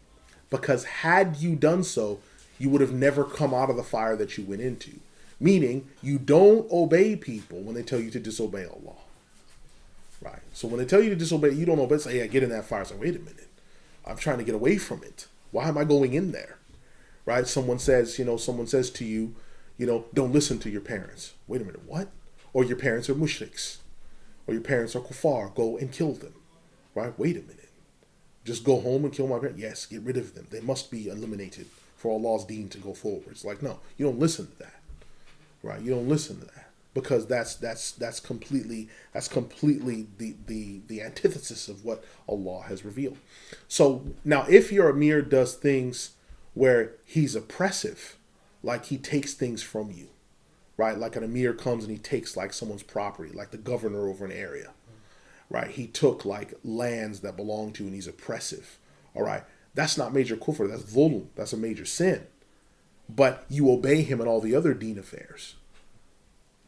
because had you done so, you would have never come out of the fire that you went into. Meaning, you don't obey people when they tell you to disobey Allah. Right? So when they tell you to disobey, you don't obey. Say, yeah, get in that fire. Say, wait a minute. I'm trying to get away from it. Why am I going in there? Right? Someone says to you, don't listen to your parents. Wait a minute, what? Or your parents are mushriks. Or your parents are kuffar. Go and kill them. Right? Wait a minute. Just go home and kill my parents? Yes, get rid of them. They must be eliminated for Allah's deen to go forward. It's like, no, you don't listen to that. Right? You don't listen to that. because that's completely the antithesis of what Allah has revealed. So now, if your Amir does things where he's oppressive, like he takes things from you, right? Like an Amir comes and he takes like someone's property, like the governor over an area, right? He took like lands that belong to you and he's oppressive, all right? That's not major kufr, that's dhulm, that's a major sin. But you obey him in all the other deen affairs.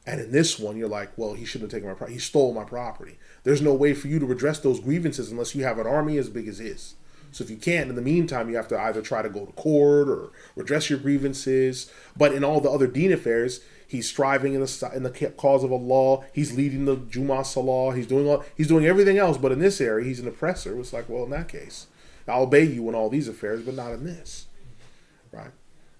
And in this one, you're like, well, he shouldn't have taken my property. He stole my property. There's no way for you to redress those grievances unless you have an army as big as his. So if you can't, in the meantime, you have to either try to go to court or redress your grievances. But in all the other deen affairs, he's striving in the cause of Allah. He's leading the Jummah Salah. He's doing everything else. But in this area, he's an oppressor. It's like, well, in that case, I'll obey you in all these affairs, but not in this, right?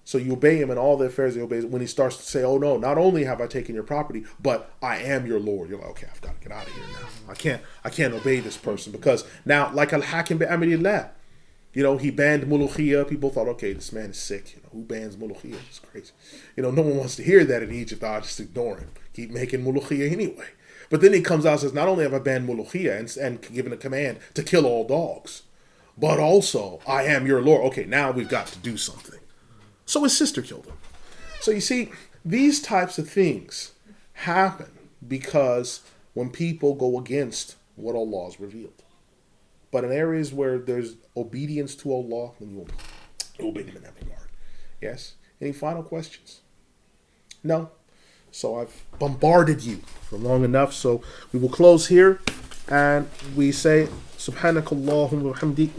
So you obey him in all the affairs he obeys. When he starts to say, oh no, not only have I taken your property, but I am your Lord. You're like, okay, I've got to get out of here now. I can't obey this person because now, like Al-Hakim bi-Amrillah, he banned Mulukhiyah. People thought, okay, this man is sick. Who bans Mulukhiyah? It's crazy. No one wants to hear that in Egypt. I'll just ignore him. Keep making Mulukhiyah anyway. But then he comes out and says, not only have I banned Mulukhiyah and given a command to kill all dogs, but also I am your Lord. Okay, now we've got to do something. So his sister killed him. So you see, these types of things happen because when people go against what Allah has revealed. But in areas where there's obedience to Allah, then you obey him in that regard. Yes? Any final questions? No? So I've bombarded you for long enough. So we will close here and we say, Subhanakallahumma wa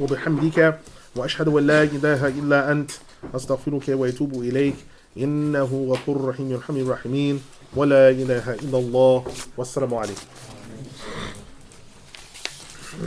bihamdika wa ashhadu an la ilaha illa ant. أستغفرك وأتوب إليك إنه غفور رحيم يرحم الراحمين ولا إله إلا الله والسلام عليكم.